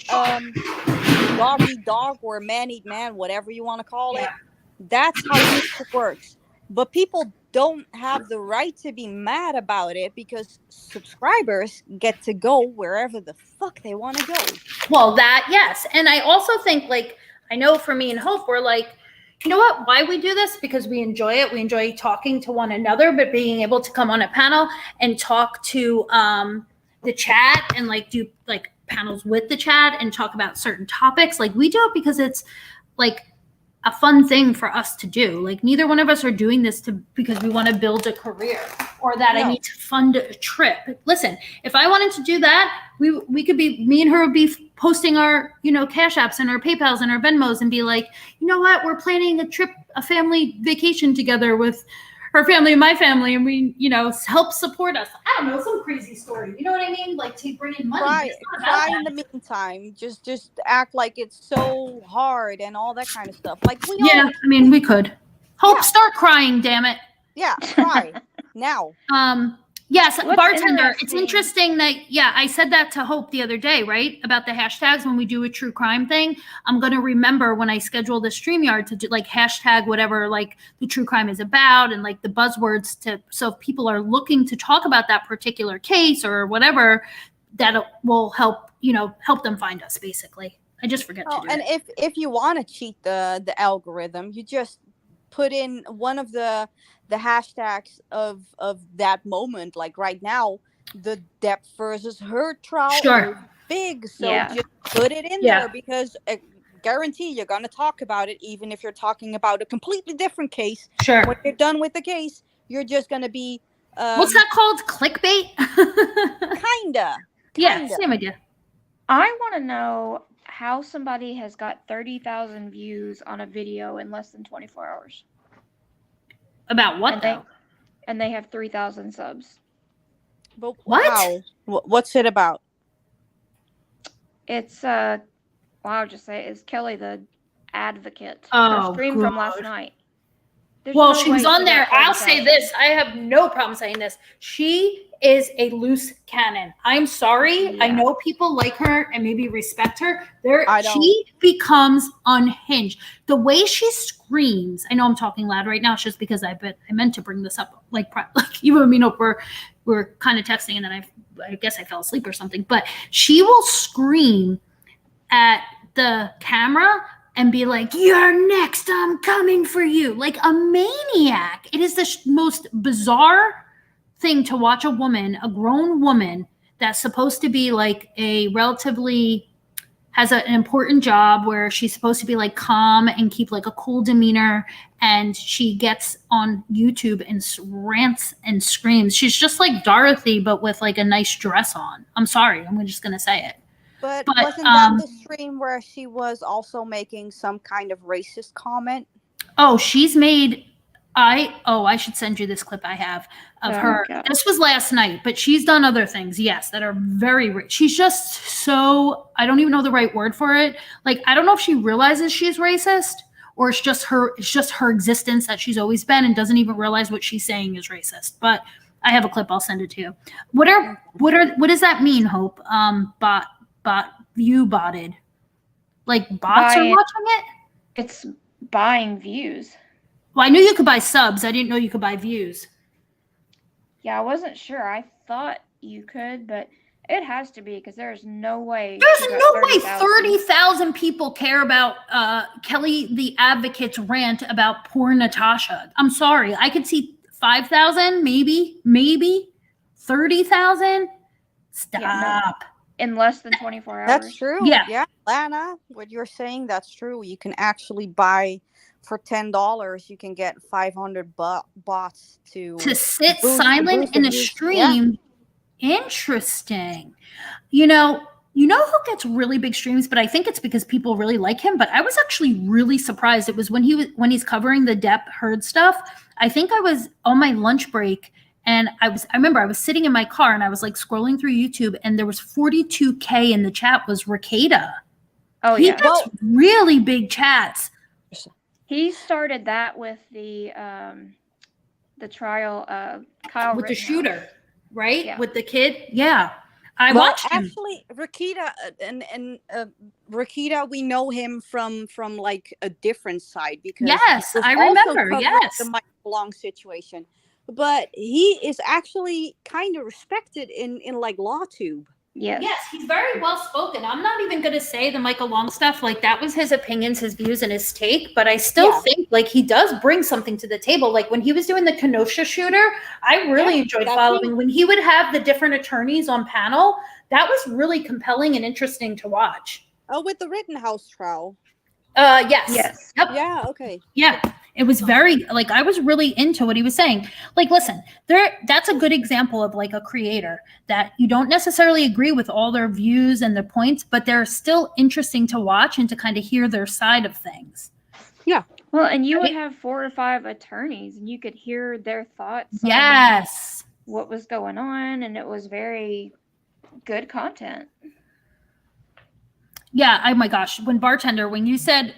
dog eat dog or man eat man, whatever you want to call it. That's how YouTube works. But people don't have the right to be mad about it because subscribers get to go wherever the fuck they want to go. Well, yes. And I also think, like, I know for me and Hope, we're like, you know what, why we do this? Because we enjoy it. We enjoy talking to one another, but being able to come on a panel and talk to the chat and, like, do, like, panels with the chat and talk about certain topics. Like, we do it because it's like a fun thing for us to do. Like neither one of us are doing this because we want to build a career or that I need to fund a trip. Listen, if I wanted to do that, we could be, me and her would be posting our, Cash Apps and our PayPals and our Venmos and be like, you know what, we're planning a trip, a family vacation together with her family and my family, and we, help support us. I don't know, some crazy story. You know what I mean? Like to bring in money. Try in the meantime. Just act like it's so hard and all that kind of stuff. Like we could. Hope, start crying, damn it. Yeah, try now. Yes, bartender. It's interesting that, I said that to Hope the other day, right? About the hashtags when we do a true crime thing. I'm going to remember when I schedule the StreamYard to do like hashtag whatever like the true crime is about and like the buzzwords so if people are looking to talk about that particular case or whatever, that will help, help them find us basically. I just forget to do and it. if you want to cheat the algorithm, you just put in one of the hashtags of that moment. Like right now, the Depp versus Heard trial is big, so just put it in there because I guarantee you're going to talk about it, even if you're talking about a completely different case. Sure. When you're done with the case, you're just going to be what's that called? Clickbait? Kinda. Yeah, same idea. I want to know how somebody has got 30,000 views on a video in less than 24 hours. About what though? And they have 3,000 subs. But what? Wow. What's it about? It's it's Kelly the Advocate. Oh, her stream from last night. Well, she was on there. I'll say this. I have no problem saying this. She is a loose cannon. I'm sorry. Yeah. I know people like her and maybe respect her. She becomes unhinged. The way she screams. I know I'm talking loud right now. It's just because I meant to bring this up. Like even when we're kind of texting and then I guess I fell asleep or something. But she will scream at the camera and be like, "You're next, I'm coming for you." Like a maniac. It is the most bizarre thing to watch a grown woman that's supposed to be like a relatively, has an important job where she's supposed to be like calm and keep like a cool demeanor. And she gets on YouTube and rants and screams. She's just like Dorothy, but with like a nice dress on. I'm sorry. I'm just going to say it. But wasn't that the stream where she was also making some kind of racist comment? Oh, she's made, I should send you this clip I have of her. God. This was last night, but she's done other things, yes, that are very, she's just so, I don't even know the right word for it. Like, I don't know if she realizes she's racist or it's just her existence that she's always been and doesn't even realize what she's saying is racist. But I have a clip, I'll send it to you. What does that mean, Hope? View botted, like bots are watching it. It's buying views. Well, I knew you could buy subs. I didn't know you could buy views. Yeah, I wasn't sure. I thought you could, but it has to be because there's no way. There's no way 30,000 people care about Kelly the Advocate's rant about poor Natasha. I'm sorry. I could see 5,000, maybe 30,000. Stop. Yeah, no. In less than 24 hours. That's true. Yeah, Lana, what you're saying, that's true. You can actually buy for $10. You can get 500 bots to sit silent in a stream. Yeah. Interesting. You know who gets really big streams, but I think it's because people really like him. But I was actually really surprised. It was when he's covering the Depp Heard stuff. I think I was on my lunch break. And I remember I was sitting in my car and I was like scrolling through YouTube and there was 42K in the chat was Ricada. Oh, he gets really big chats. He started that with the trial of Kyle with Rittenhouse. The shooter, right? Yeah. With the kid. Yeah. I watched him. Actually, Ricada and Ricada, we know him from like a different side because yes, I remember. Yes, the Michael Long situation. But he is actually kind of respected in like LawTube. Yes. Yes, he's very well spoken. I'm not even going to say the Michael Long stuff. Like that was his opinions, his views, and his take. But I still think like he does bring something to the table. Like when he was doing the Kenosha shooter, I really enjoyed following. When he would have the different attorneys on panel, that was really compelling and interesting to watch. Oh, with the Rittenhouse trial. Yes. Yes. Yep. Yeah. Okay. Yeah. It was very, like, I was really into what he was saying. Like, listen, that's a good example of like a creator that you don't necessarily agree with all their views and their points, but they're still interesting to watch and to kind of hear their side of things. Yeah. Well, and you would have 4 or 5 attorneys, and you could hear their thoughts on Yes. what was going on, and it was very good content. Yeah. Oh my gosh. When you said,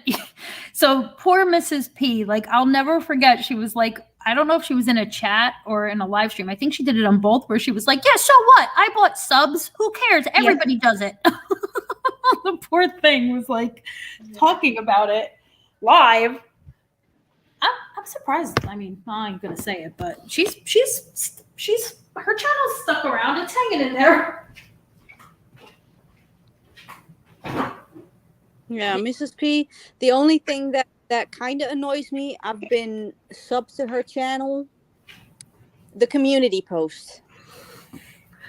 so poor Mrs. P, like, I'll never forget. She was like, I don't know if she was in a chat or in a live stream. I think she did it on both, where she was like, yeah, so what? I bought subs. Who cares? Everybody does it. The poor thing was like talking about it live. I'm surprised. I mean, I ain't gonna say it, but she's her channel's stuck around. It's hanging in there. Yeah, Mrs. P. The only thing that kind of annoys me, I've been subbed to her channel, the community posts.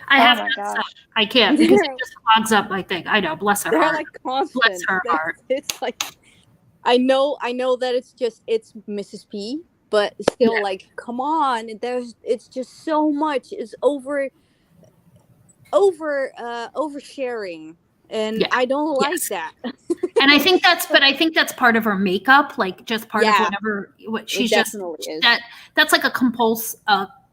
I have my to gosh. stop. I can't because it just clogs up. I think I know. Bless her They're heart. like constant. Bless her heart. It's like, I know that it's Mrs. P, but still, like, come on. It's just so much. It's oversharing. And I don't like that. And I think that's part of her makeup, like just part of what she's just is. that's like a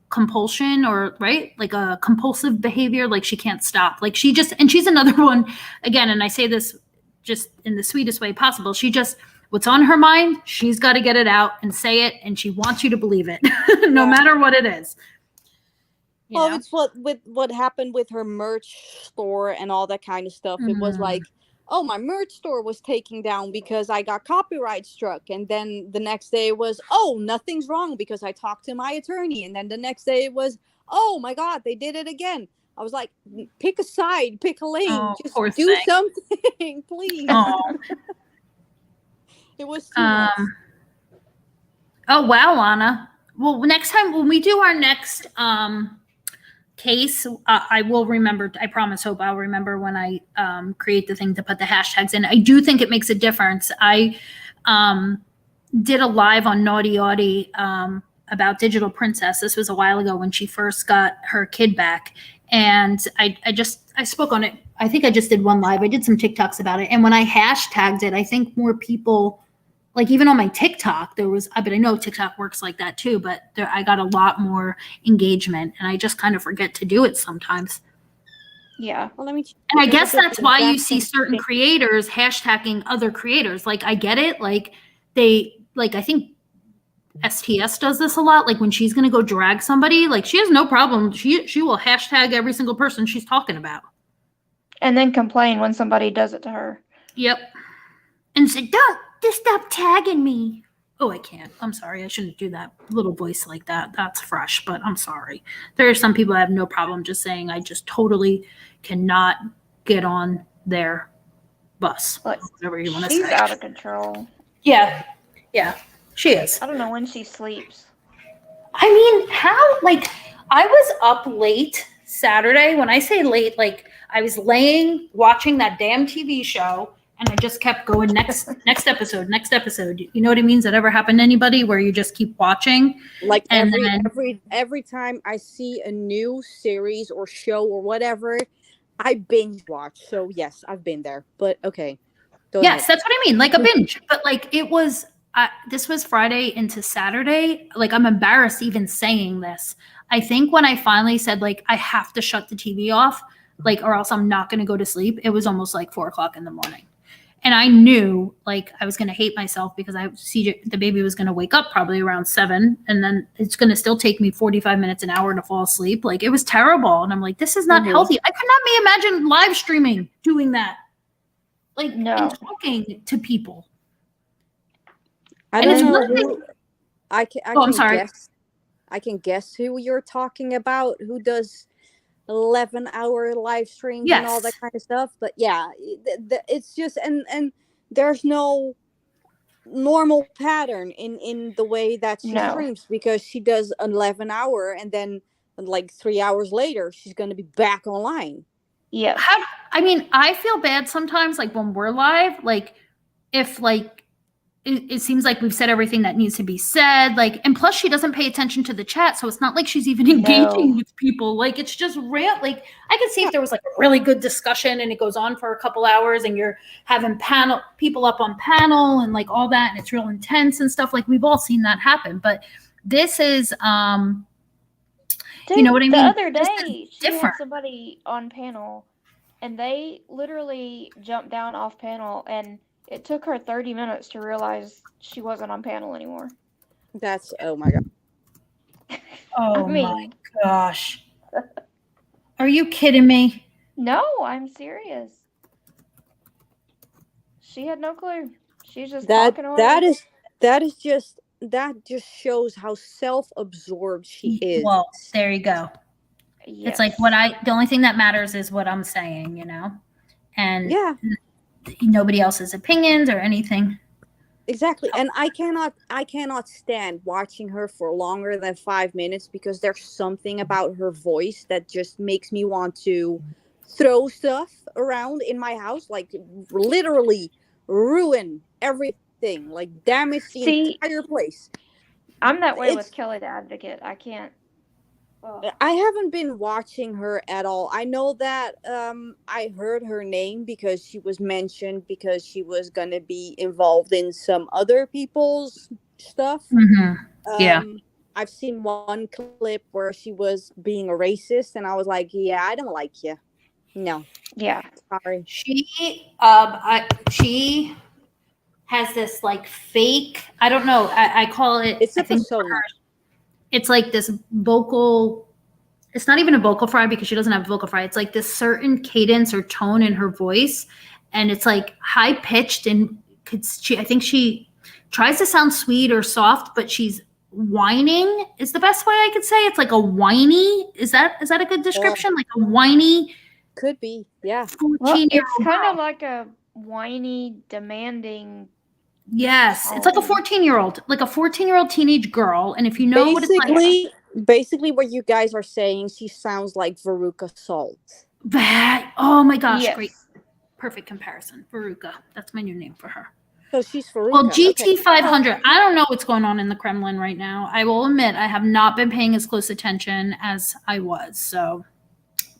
compulsion, or right, like a compulsive behavior. Like she can't stop. Like she's another one again. And I say this just in the sweetest way possible. She just, what's on her mind, she's got to get it out and say it, and she wants you to believe it, no matter what it is. Well, it's what happened with her merch store and all that kind of stuff. It was like, oh, my merch store was taken down because I got copyright struck. And then the next day was, oh, nothing's wrong because I talked to my attorney. And then the next day it was, oh my God, they did it again. I was like, pick a side, pick a lane, just do something, please. It was too much. Oh, wow, Anna. Well, next time when we do our next case, I will remember. I promise, Hope, I'll remember when I create the thing to put the hashtags in. I do think it makes a difference. I did a live on Naughty Audie about Digital Princess. This was a while ago when she first got her kid back. And I spoke on it. I think I just did one live. I did some TikToks about it. And when I hashtagged it, I think more people, like even on my TikTok, but I know TikTok works like that too, but I got a lot more engagement, and I just kind of forget to do it sometimes. Yeah. Well, and I guess that's why you see certain creators hashtagging other creators. Like, I get it. Like I think STS does this a lot. Like when she's going to go drag somebody, like she has no problem. She will hashtag every single person she's talking about. And then complain when somebody does it to her. Yep. And say, just stop tagging me. Oh, I can't. I'm sorry. I shouldn't do that little voice like that. That's fresh, but I'm sorry. There are some people I have no problem just saying I just totally cannot get on their bus. Like, whatever you want to say. She's out of control. Yeah. Yeah, she is. I don't know when she sleeps. I mean, how, like, I was up late Saturday. When I say late, like I was watching that damn TV show, and I just kept going next episode. You know what it means? That ever happened to anybody where you just keep watching? Like every time I see a new series or show or whatever, I binge watch. So yes, I've been there. But okay. Yes, that's what I mean. Like a binge. But like it was, this was Friday into Saturday. Like I'm embarrassed even saying this. I think when I finally said like I have to shut the TV off, like or else I'm not going to go to sleep, it was almost like 4:00 in the morning. And I knew like I was going to hate myself because the baby was going to wake up probably around 7. And then it's going to still take me 45 minutes, an hour to fall asleep. Like it was terrible. And I'm like, this is not healthy. I could not imagine live streaming doing that. Like and talking to people. I don't know. I'm sorry. I can guess who you're talking about, who does 11-hour live streams and all that kind of stuff. But yeah, it's just and there's no normal pattern in the way that she streams, because she does 11-hour and then like 3 hours later she's going to be back online. Yeah. I mean, I feel bad sometimes, like when we're live, like if like it seems like we've said everything that needs to be said. Like, and plus she doesn't pay attention to the chat. So it's not like she's even engaging with people. Like, it's just rant. Like, I could see if there was like a really good discussion and it goes on for a couple hours and you're having people up on panel and like all that. And it's real intense and stuff. Like, we've all seen that happen. But this is, Dude, you know what I mean? The other day, she had different. somebody on panel, and they literally jumped down off panel, and it took her 30 minutes to realize she wasn't on panel anymore. That's, oh my God. Oh my gosh. Are you kidding me? No, I'm serious. She had no clue. She's just talking away. That just shows how self-absorbed she is. Well, there you go. Yes. It's like the only thing that matters is what I'm saying, you know? And yeah, nobody else's opinions or anything. Exactly. And I cannot stand watching her for longer than 5 minutes because there's something about her voice that just makes me want to throw stuff around in my house, like literally ruin everything, like damage the entire place. I'm that way with Kelly the Advocate. I can't. I haven't been watching her at all. I know that I heard her name because she was mentioned because she was going to be involved in some other people's stuff. Yeah. I've seen one clip where she was being a racist and I was like, yeah, I don't like you. No. Yeah. Sorry. She has this like fake, I don't know, I call it, it's a persona. It's like this vocal, it's not even a vocal fry because she doesn't have vocal fry. It's like this certain cadence or tone in her voice. And it's like high pitched and I think she tries to sound sweet or soft, but she's whining is the best way I could say. It's like a whiny. Is that a good description? Like a whiny. Could be. Yeah. Well, it's kind of like a whiny, demanding. Yes, it's like a 14-year-old teenage girl. And if you know what it's like, basically what you guys are saying, she sounds like Veruca Salt. Oh my gosh, yes. Great, perfect comparison. Veruca, that's my new name for her. So she's Veruca. Well, GT500. I don't know what's going on in the Kremlin right now. I will admit I have not been paying as close attention as I was. So,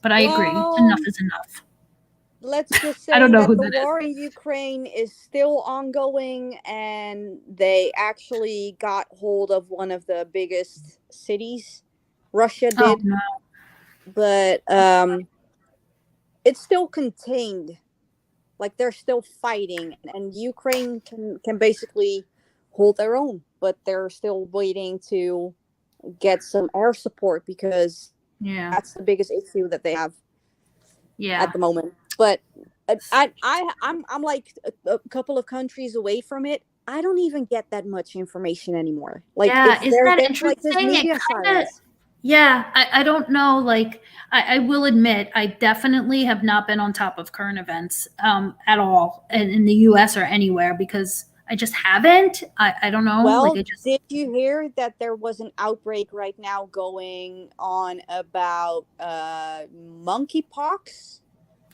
but I agree, enough is enough. Let's just say I don't know that who the that war in Ukraine is still ongoing, and they actually got hold of one of the biggest cities. Russia did, Oh, no. But it's still contained. Like they're still fighting, and Ukraine can basically hold their own, but they're still waiting to get some air support because that's the biggest issue that they have at the moment. But I'm like a couple of countries away from it. I don't even get that much information anymore. Like, isn't that interesting? I don't know. Like, I will admit, I definitely have not been on top of current events at all in the U.S. or anywhere because I just haven't. I don't know. Well, did you hear that there was an outbreak right now going on about monkeypox?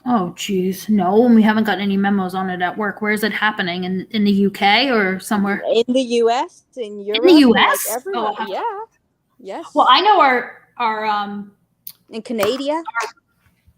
Oh, geez. No, we haven't gotten any memos on it at work. Where is it happening? In the UK or somewhere? In the US, in Europe. In the US? Like everywhere. Yeah. Yes. Well, I know our in Canada.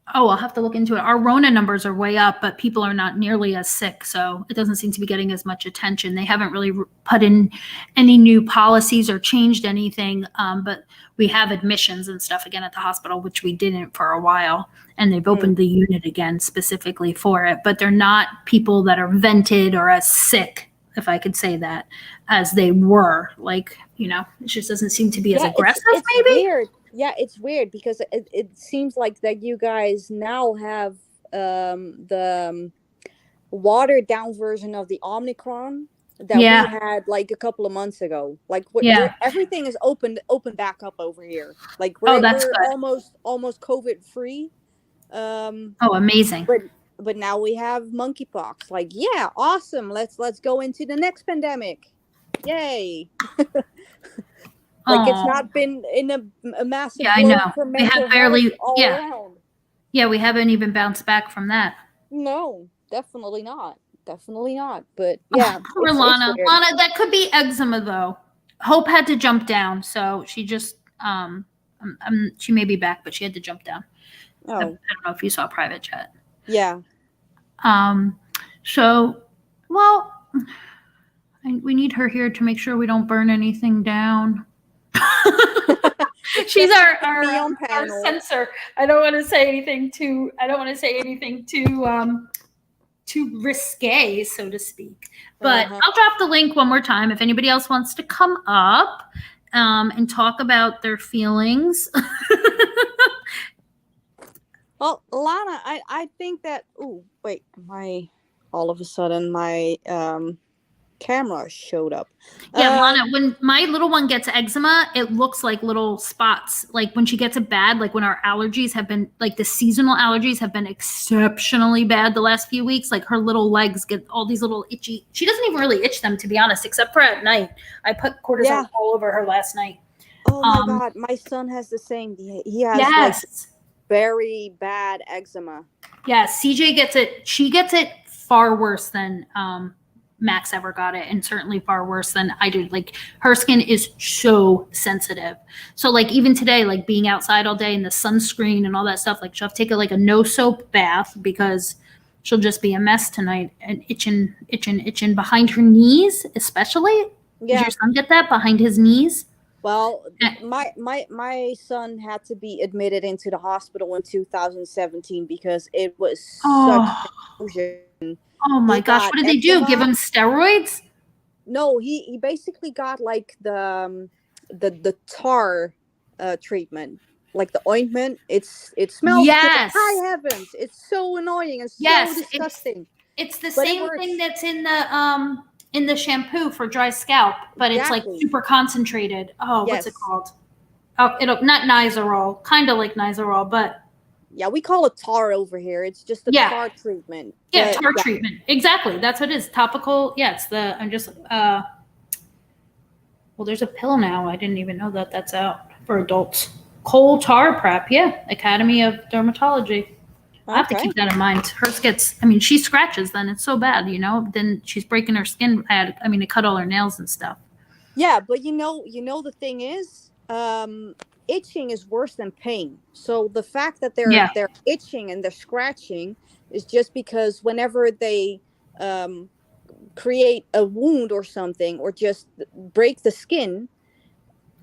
I'll have to look into it. Our Rona numbers are way up, but people are not nearly as sick. So it doesn't seem to be getting as much attention. They haven't really put in any new policies or changed anything. But we have admissions and stuff again at the hospital, which we didn't for a while. And they've opened the unit again specifically for it. But they're not people that are vented or as sick, if I could say that, as they were. Like, you know, it just doesn't seem to be as aggressive, it's maybe? Weird. Yeah, it's weird because it seems like that you guys now have the watered down version of the Omicron that we had like a couple of months ago. Like everything is open back up over here. Like we're almost COVID free. Amazing. But now we have monkeypox. Like, yeah, awesome. Let's go into the next pandemic. Yay. Like it's not been in a massive. Yeah, I know. We have barely. Around. Yeah, we haven't even bounced back from that. No, definitely not. definitely not. But yeah, Poor it's Lana. weird. Lana, that could be eczema though. Hope had to jump down, so she just she may be back, but she had to jump down. I Oh, don't know if you saw private chat. yeah. So, well, we need her here to make sure we don't burn anything down. She's our censor. I don't want to say anything too. Too risque, so to speak. But I'll drop the link one more time if anybody else wants to come up and talk about their feelings. Well, Lana, I think that. Oh, wait, all of a sudden my camera showed up. Yeah, Lana, when my little one gets eczema, it looks like little spots. Like when she gets it bad, like when our allergies have been, like the seasonal allergies have been exceptionally bad the last few weeks, like her little legs get all these little itchy. She doesn't even really itch them, to be honest, except for at night. I put cortisone all over her last night. Oh my God, my son has the same. He has like very bad eczema. Yeah, CJ gets it. She gets it far worse than Max ever got it, and certainly far worse than I do. Like her skin is so sensitive. So like even today, like being outside all day and the sunscreen and all that stuff, like she'll have to take a no soap bath because she'll just be a mess tonight and itching behind her knees, especially. Yeah. Did your son get that behind his knees? Well, my son had to be admitted into the hospital in 2017 because it was such an explosion. Oh my gosh, what did they do? Give him steroids? No, he basically got like the tar treatment, like the ointment. It smells. Yes. High heavens! It's so annoying and so disgusting. It's the same thing that's in the shampoo for dry scalp, but it's like super concentrated. Oh, what's it called? Oh, not Nizoral, kind of like Nizoral, but. Yeah, we call it tar over here. It's just the tar treatment. Yeah, tar treatment. Exactly. That's what it is. Topical. Yeah, it's well, there's a pill now. I didn't even know that that's out for adults. Coal tar prep. Yeah. Academy of Dermatology. I have to keep that in mind. Hers gets, she scratches then. It's so bad, then she's breaking her skin. It cut all her nails and stuff. Yeah, but the thing is, itching is worse than pain. So the fact that they're itching and they're scratching is just because whenever they create a wound or something or just break the skin,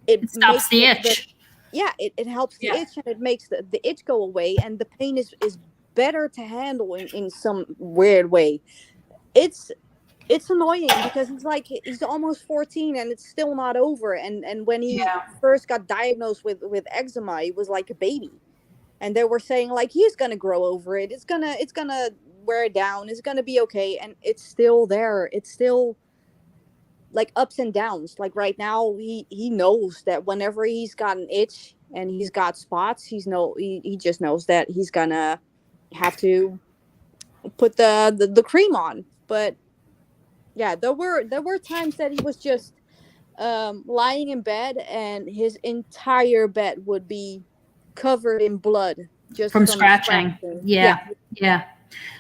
it stops the itch. It helps the itch and it makes the itch go away, and the pain is better to handle in some weird way. It's annoying because he's almost 14 and it's still not over. And when he first got diagnosed with eczema, he was like a baby. And they were saying like he's gonna grow over it. It's gonna wear it down. It's gonna be okay. And it's still there. It's still like ups and downs. Like right now, he knows that whenever he's got an itch and he's got spots, he just knows that he's gonna have to put the cream on. But yeah, there were times that he was just lying in bed and his entire bed would be covered in blood just from scratching. Yeah.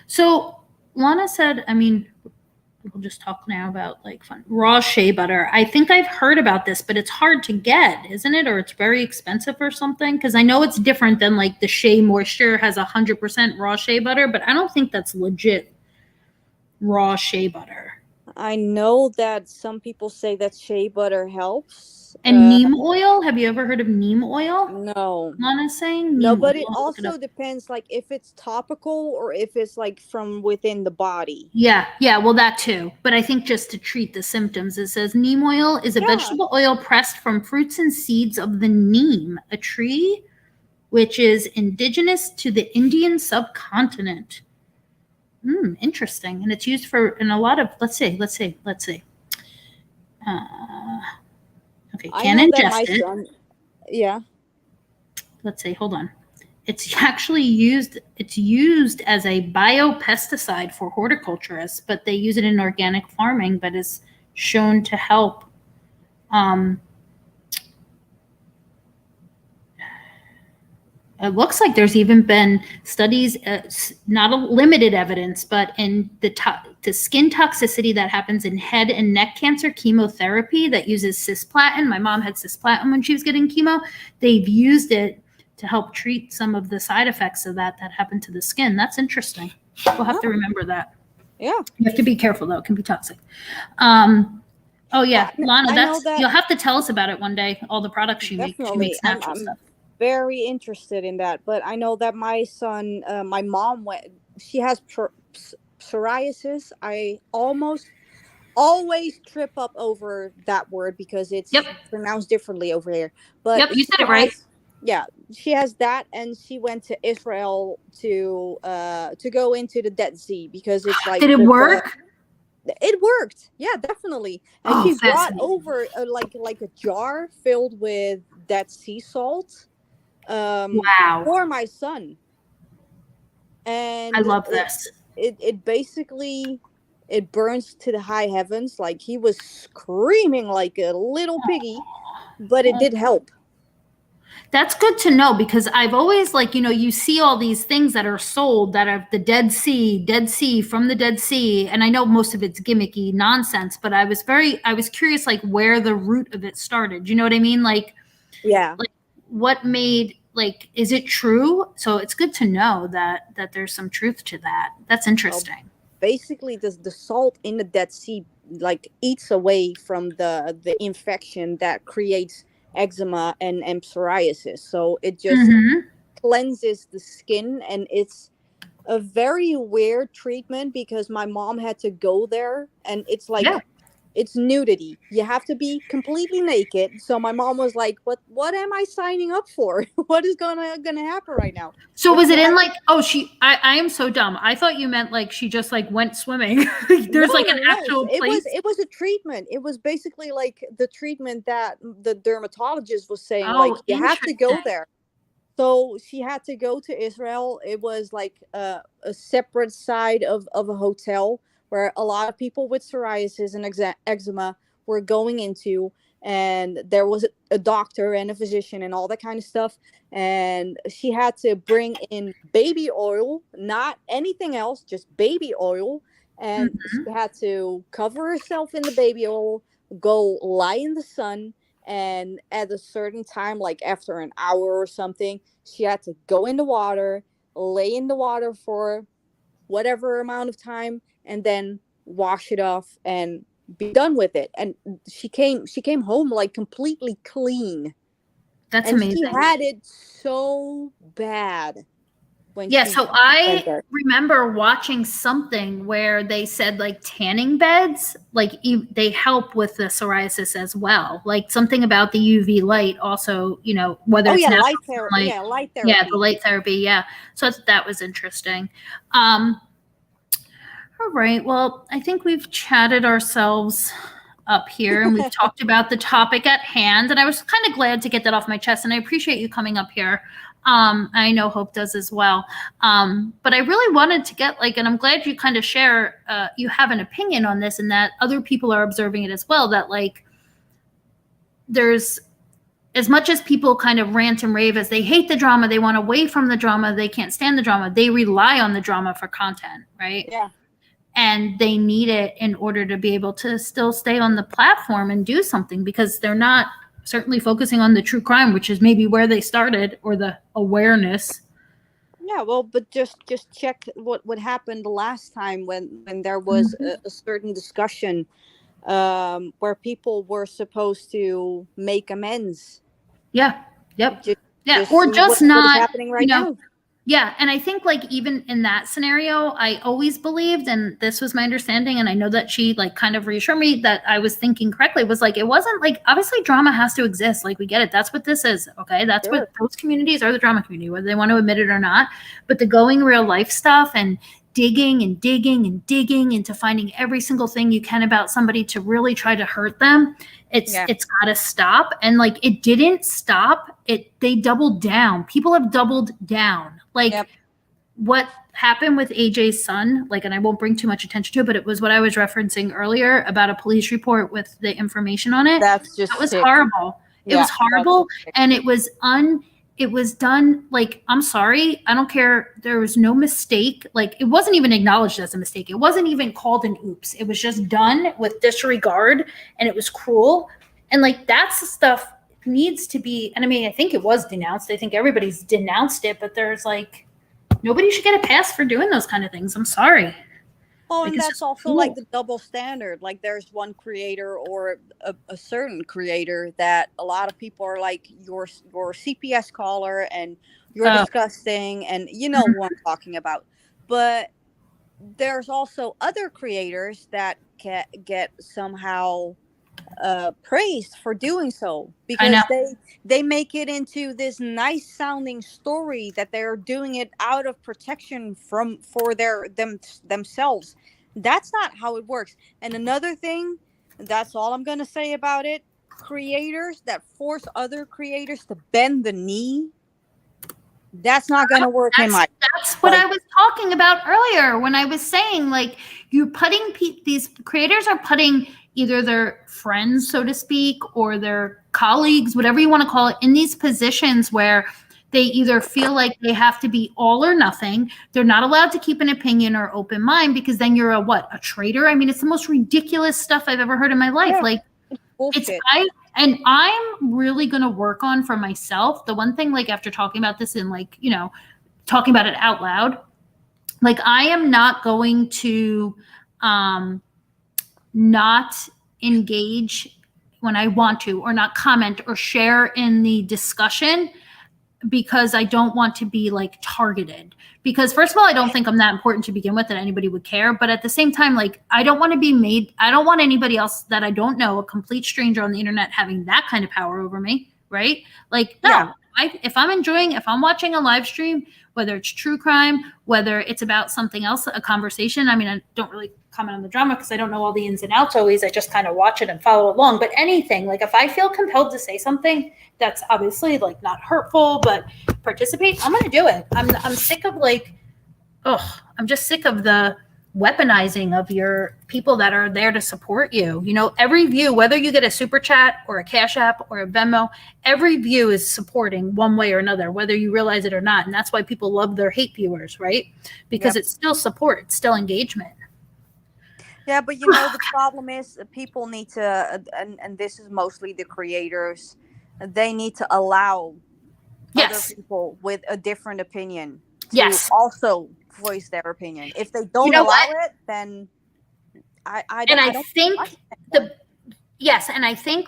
So Lana said, we'll just talk now about like raw shea butter. I think I've heard about this, but it's hard to get, isn't it? Or it's very expensive or something? Because I know it's different than like the Shea Moisture has 100% raw shea butter, but I don't think that's legit raw shea butter. I know that some people say that shea butter helps. And neem oil? Have you ever heard of neem oil? No. Lana's saying no, but it also depends, like if it's topical or if it's like from within the body. Yeah, well that too. But I think just to treat the symptoms, it says neem oil is a vegetable oil pressed from fruits and seeds of the neem, a tree which is indigenous to the Indian subcontinent. Interesting. And it's used in a lot of, let's see. Okay, can ingest it. Yeah. Let's see, hold on. It's actually used as a biopesticide for horticulturists, but they use it in organic farming, but is shown to help It looks like there's even been studies, not a limited evidence, but in the skin toxicity that happens in head and neck cancer chemotherapy that uses cisplatin. My mom had cisplatin when she was getting chemo. They've used it to help treat some of the side effects of that happen to the skin. That's interesting. We'll have to remember that. Yeah. You have to be careful, though. It can be toxic. Oh, yeah. Lana, you'll have to tell us about it one day, all the products you make. She makes natural stuff. Very interested in that, but I know that my son, my mom she has psoriasis. I always trip up over that word because it's pronounced differently over here. But you said it right. Yeah, she has that, and she went to Israel to go into the Dead Sea because it's like. Did it work? It worked. Yeah, definitely. And she brought over like a jar filled with Dead Sea salt. Wow. For my son. And I love this. It basically burns to the high heavens. Like he was screaming like a little piggy, but it did help. That's good to know because I've always you see all these things that are sold that are the Dead Sea from the Dead Sea. And I know most of it's gimmicky nonsense, but I was curious where the root of it started. You know what I mean? What made is it true? So it's good to know that there's some truth to that. That's interesting. Basically the salt in the Dead Sea eats away from the infection that creates eczema and psoriasis. So it just cleanses the skin, and it's a very weird treatment because my mom had to go there, and it's it's nudity. You have to be completely naked. So my mom was like, what am I signing up for? What is gonna happen right now? So was it in I am so dumb. I thought you meant she just an swimming. There's an actual place. It was a treatment. It was basically the treatment that the dermatologist was saying, you have to go there. So she had to go to Israel. It was a separate side of a hotel where a lot of people with psoriasis and eczema were going into, and there was a doctor and a physician and all that kind of stuff. And she had to bring in baby oil, not anything else, just baby oil. And she had to cover herself in the baby oil, go lie in the sun. And at a certain time, after an hour or something, she had to go in the water, lay in the water for whatever amount of time, and then wash it off and be done with it. And she came home completely clean. That's amazing. She had it so bad when so I remember watching something where they said tanning beds they help with the psoriasis as well, something about the UV light also, whether it's light therapy. Light therapy. The light therapy. So that was interesting. All right. Well, I think we've chatted ourselves up here and we've talked about the topic at hand. And I was kind of glad to get that off my chest. And I appreciate you coming up here. I know Hope does as well. But I really wanted to get and I'm glad you kind of share, you have an opinion on this and that other people are observing it as well, that there's, as much as people kind of rant and rave as they hate the drama, they want away from the drama, they can't stand the drama, they rely on the drama for content, right? Yeah. And they need it in order to be able to still stay on the platform and do something because they're not certainly focusing on the true crime, which is maybe where they started, or the awareness. Yeah, well, but just check what happened the last time when there was a certain discussion where people were supposed to make amends. Yeah. Yep. Just or just not what is happening right now. Yeah. And I think even in that scenario, I always believed, and this was my understanding, and I know that she kind of reassured me that I was thinking correctly, was it wasn't obviously drama has to exist. We get it. That's what this is. Okay. That's what those communities are, the drama community, whether they want to admit it or not. But the going real life stuff and digging and digging and digging into finding every single thing you can about somebody to really try to hurt them, it's got to stop. And it didn't stop. They doubled down. People have doubled down. What happened with AJ's son, and I won't bring too much attention to it, but it was what I was referencing earlier about a police report with the information on it. That was horrible. It was horrible. And it was it was done like, I'm sorry, I don't care. There was no mistake. Like, it wasn't even acknowledged as a mistake. It wasn't even called an oops. It was just done with disregard, and it was cruel. And like, that's the stuff needs to be, and I mean, I think it was denounced. I think everybody's denounced it, but there's like, nobody should get a pass for doing those kind of things. I'm sorry. Oh, Like, and it's that's just also cruel. like the double standard. Like there's one creator or a certain creator that a lot of people are like, your CPS caller and you're disgusting, and you know what I'm talking about. But there's also other creators that get somehow praised for doing so, because they make it into this nice sounding story that they're doing it out of protection for themselves. That's not how it works. And another thing, that's all I'm gonna say about it, creators that force other creators to bend the knee, that's not gonna work in my. That's what I was talking about earlier when I was saying, like, you're putting these creators are putting either their friends, so to speak, or their colleagues, whatever you want to call it, in these positions where they either feel like they have to be all or nothing. They're not allowed to keep an opinion or open mind, because then you're a traitor. I mean, it's the most ridiculous stuff I've ever heard in my life. Yeah, like, bullshit. And I'm really going to work on for myself. The one thing, like, after talking about this and, like, you know, talking about it out loud, like, I am not going to not engage when I want to, or not comment or share in the discussion, because I don't want to be like targeted. Because first of all, I don't think I'm that important to begin with that anybody would care. But at the same time, like, I don't want to be made, I don't want anybody else that I don't know, a complete stranger on the internet, having that kind of power over me. Right? Like, no, Yeah. if I'm watching a live stream, whether it's true crime, whether it's about something else, a conversation. I mean, I don't really comment on the drama because I don't know all the ins and outs always. I just kind of watch it and follow along. But anything, like, if I feel compelled to say something that's obviously like not hurtful, but participate, I'm going to do it. I'm sick of like, I'm just sick of the weaponizing of your people that are there to support you. You know, every view, whether you get a super chat or a Cash App or a Venmo, every view is supporting one way or another, whether you realize it or not. And that's why people love their hate viewers, right? Because it's still support, it's still engagement. Yeah, but you know, the problem is people need to, and this is mostly the creators, they need to allow other people with a different opinion to also voice their opinion. If they don't allow it, then I think,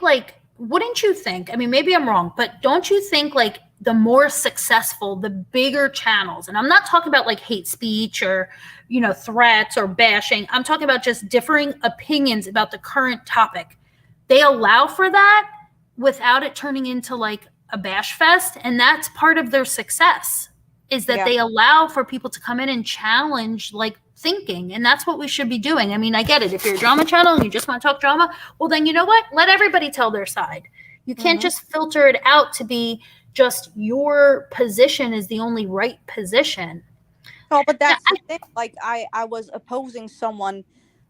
like, wouldn't you think, I mean, maybe I'm wrong, but don't you think, like, the more successful, the bigger channels, and I'm not talking about like hate speech or, you know, threats or bashing, I'm talking about just differing opinions about the current topic, they allow for that without it turning into like a bash fest. And that's part of their success, is that they allow for people to come in and challenge like thinking. And that's what we should be doing. I mean, I get it. If you're a drama channel and you just want to talk drama, well, then you know what? Let everybody tell their side. You can't just filter it out to be just your position is the only right position. No, but that's the thing. Like, I was opposing someone,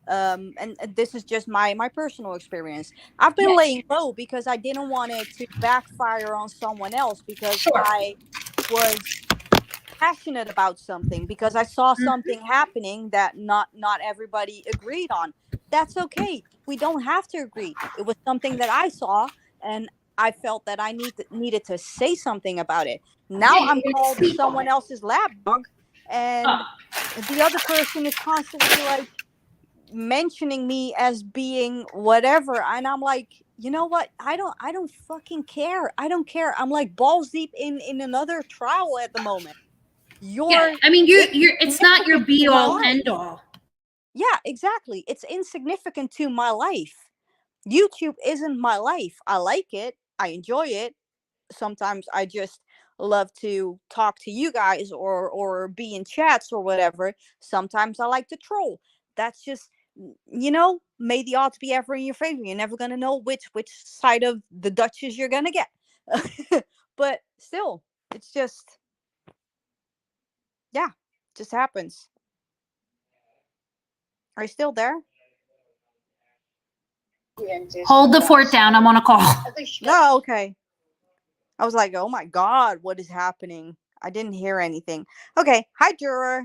and this is just my personal experience. I've been laying low because I didn't want it to backfire on someone else, because I was passionate about something, because I saw something happening that not everybody agreed on. That's okay. We don't have to agree. It was something that I saw, and I felt that I needed to say something about it. Now I'm called someone else's lap dog, and the other person is constantly like mentioning me as being whatever, and I'm like, you know what? I don't fucking care. I don't care. I'm like balls deep in another trial at the moment. I mean, it's not your be all end all. Yeah, exactly. It's insignificant to my life. YouTube isn't my life. I like it. I enjoy it. Sometimes I just love to talk to you guys or be in chats or whatever. Sometimes I like to troll. That's just, you know, may the odds be ever in your favor. You're never gonna know which side of the Duchess you're gonna get. But still, it's just, yeah, just happens. Are you still there? Hold the fort down. I'm on a call. No, okay. I was like, oh my God, what is happening? I didn't hear anything. Okay. Hi, juror.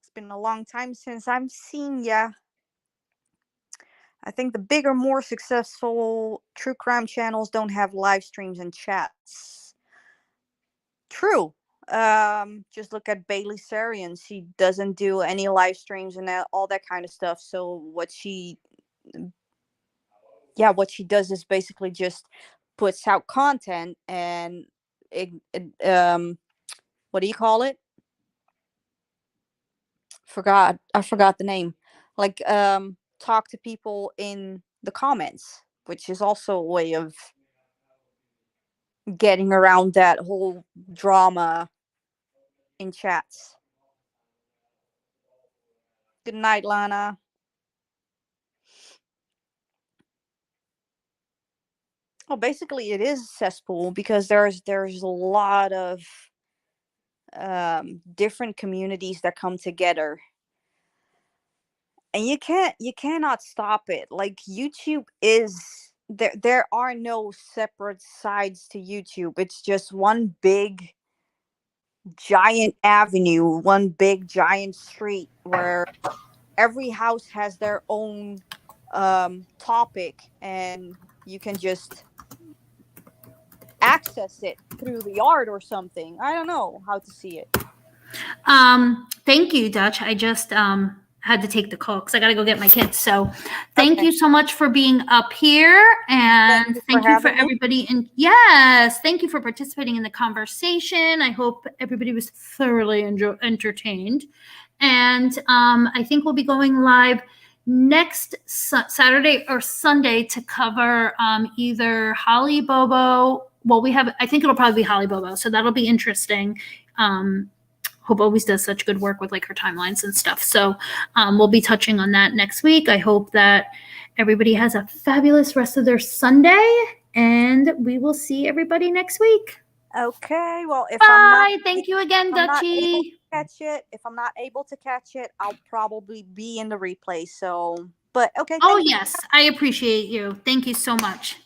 It's been a long time since I've seen ya. I think the bigger, more successful true crime channels don't have live streams and chats. True. Just look at Bailey Sarian. She doesn't do any live streams and all that kind of stuff. So what she does is basically just puts out content and what do you call it? I forgot the name. Like talk to people in the comments, which is also a way of getting around that whole drama in chats. Good night, Lana. Well, basically, it is a cesspool because there's a lot of different communities that come together, and you cannot stop it. Like YouTube is there. There are no separate sides to YouTube. It's just one big giant avenue, one big giant street where every house has their own topic, and you can just access it through the art or something. I don't know how to see it. Thank you, Dutch. I just had to take the call because I got to go get my kids. So thank you so much for being up here, and thank you for everybody. And yes, thank you for participating in the conversation. I hope everybody was thoroughly entertained. And I think we'll be going live next Saturday or Sunday to cover either Holly Bobo. Well, I think it'll probably be Holly Bobo. So that'll be interesting. Hope always does such good work with like her timelines and stuff. So we'll be touching on that next week. I hope that everybody has a fabulous rest of their Sunday, and we will see everybody next week. Okay. Well, if Thank you again, Dutchie. If I'm not able to catch it, I'll probably be in the replay. So, but okay. Oh yes, I appreciate you. Thank you so much.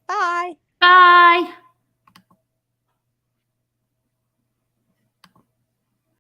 Bye. Bye.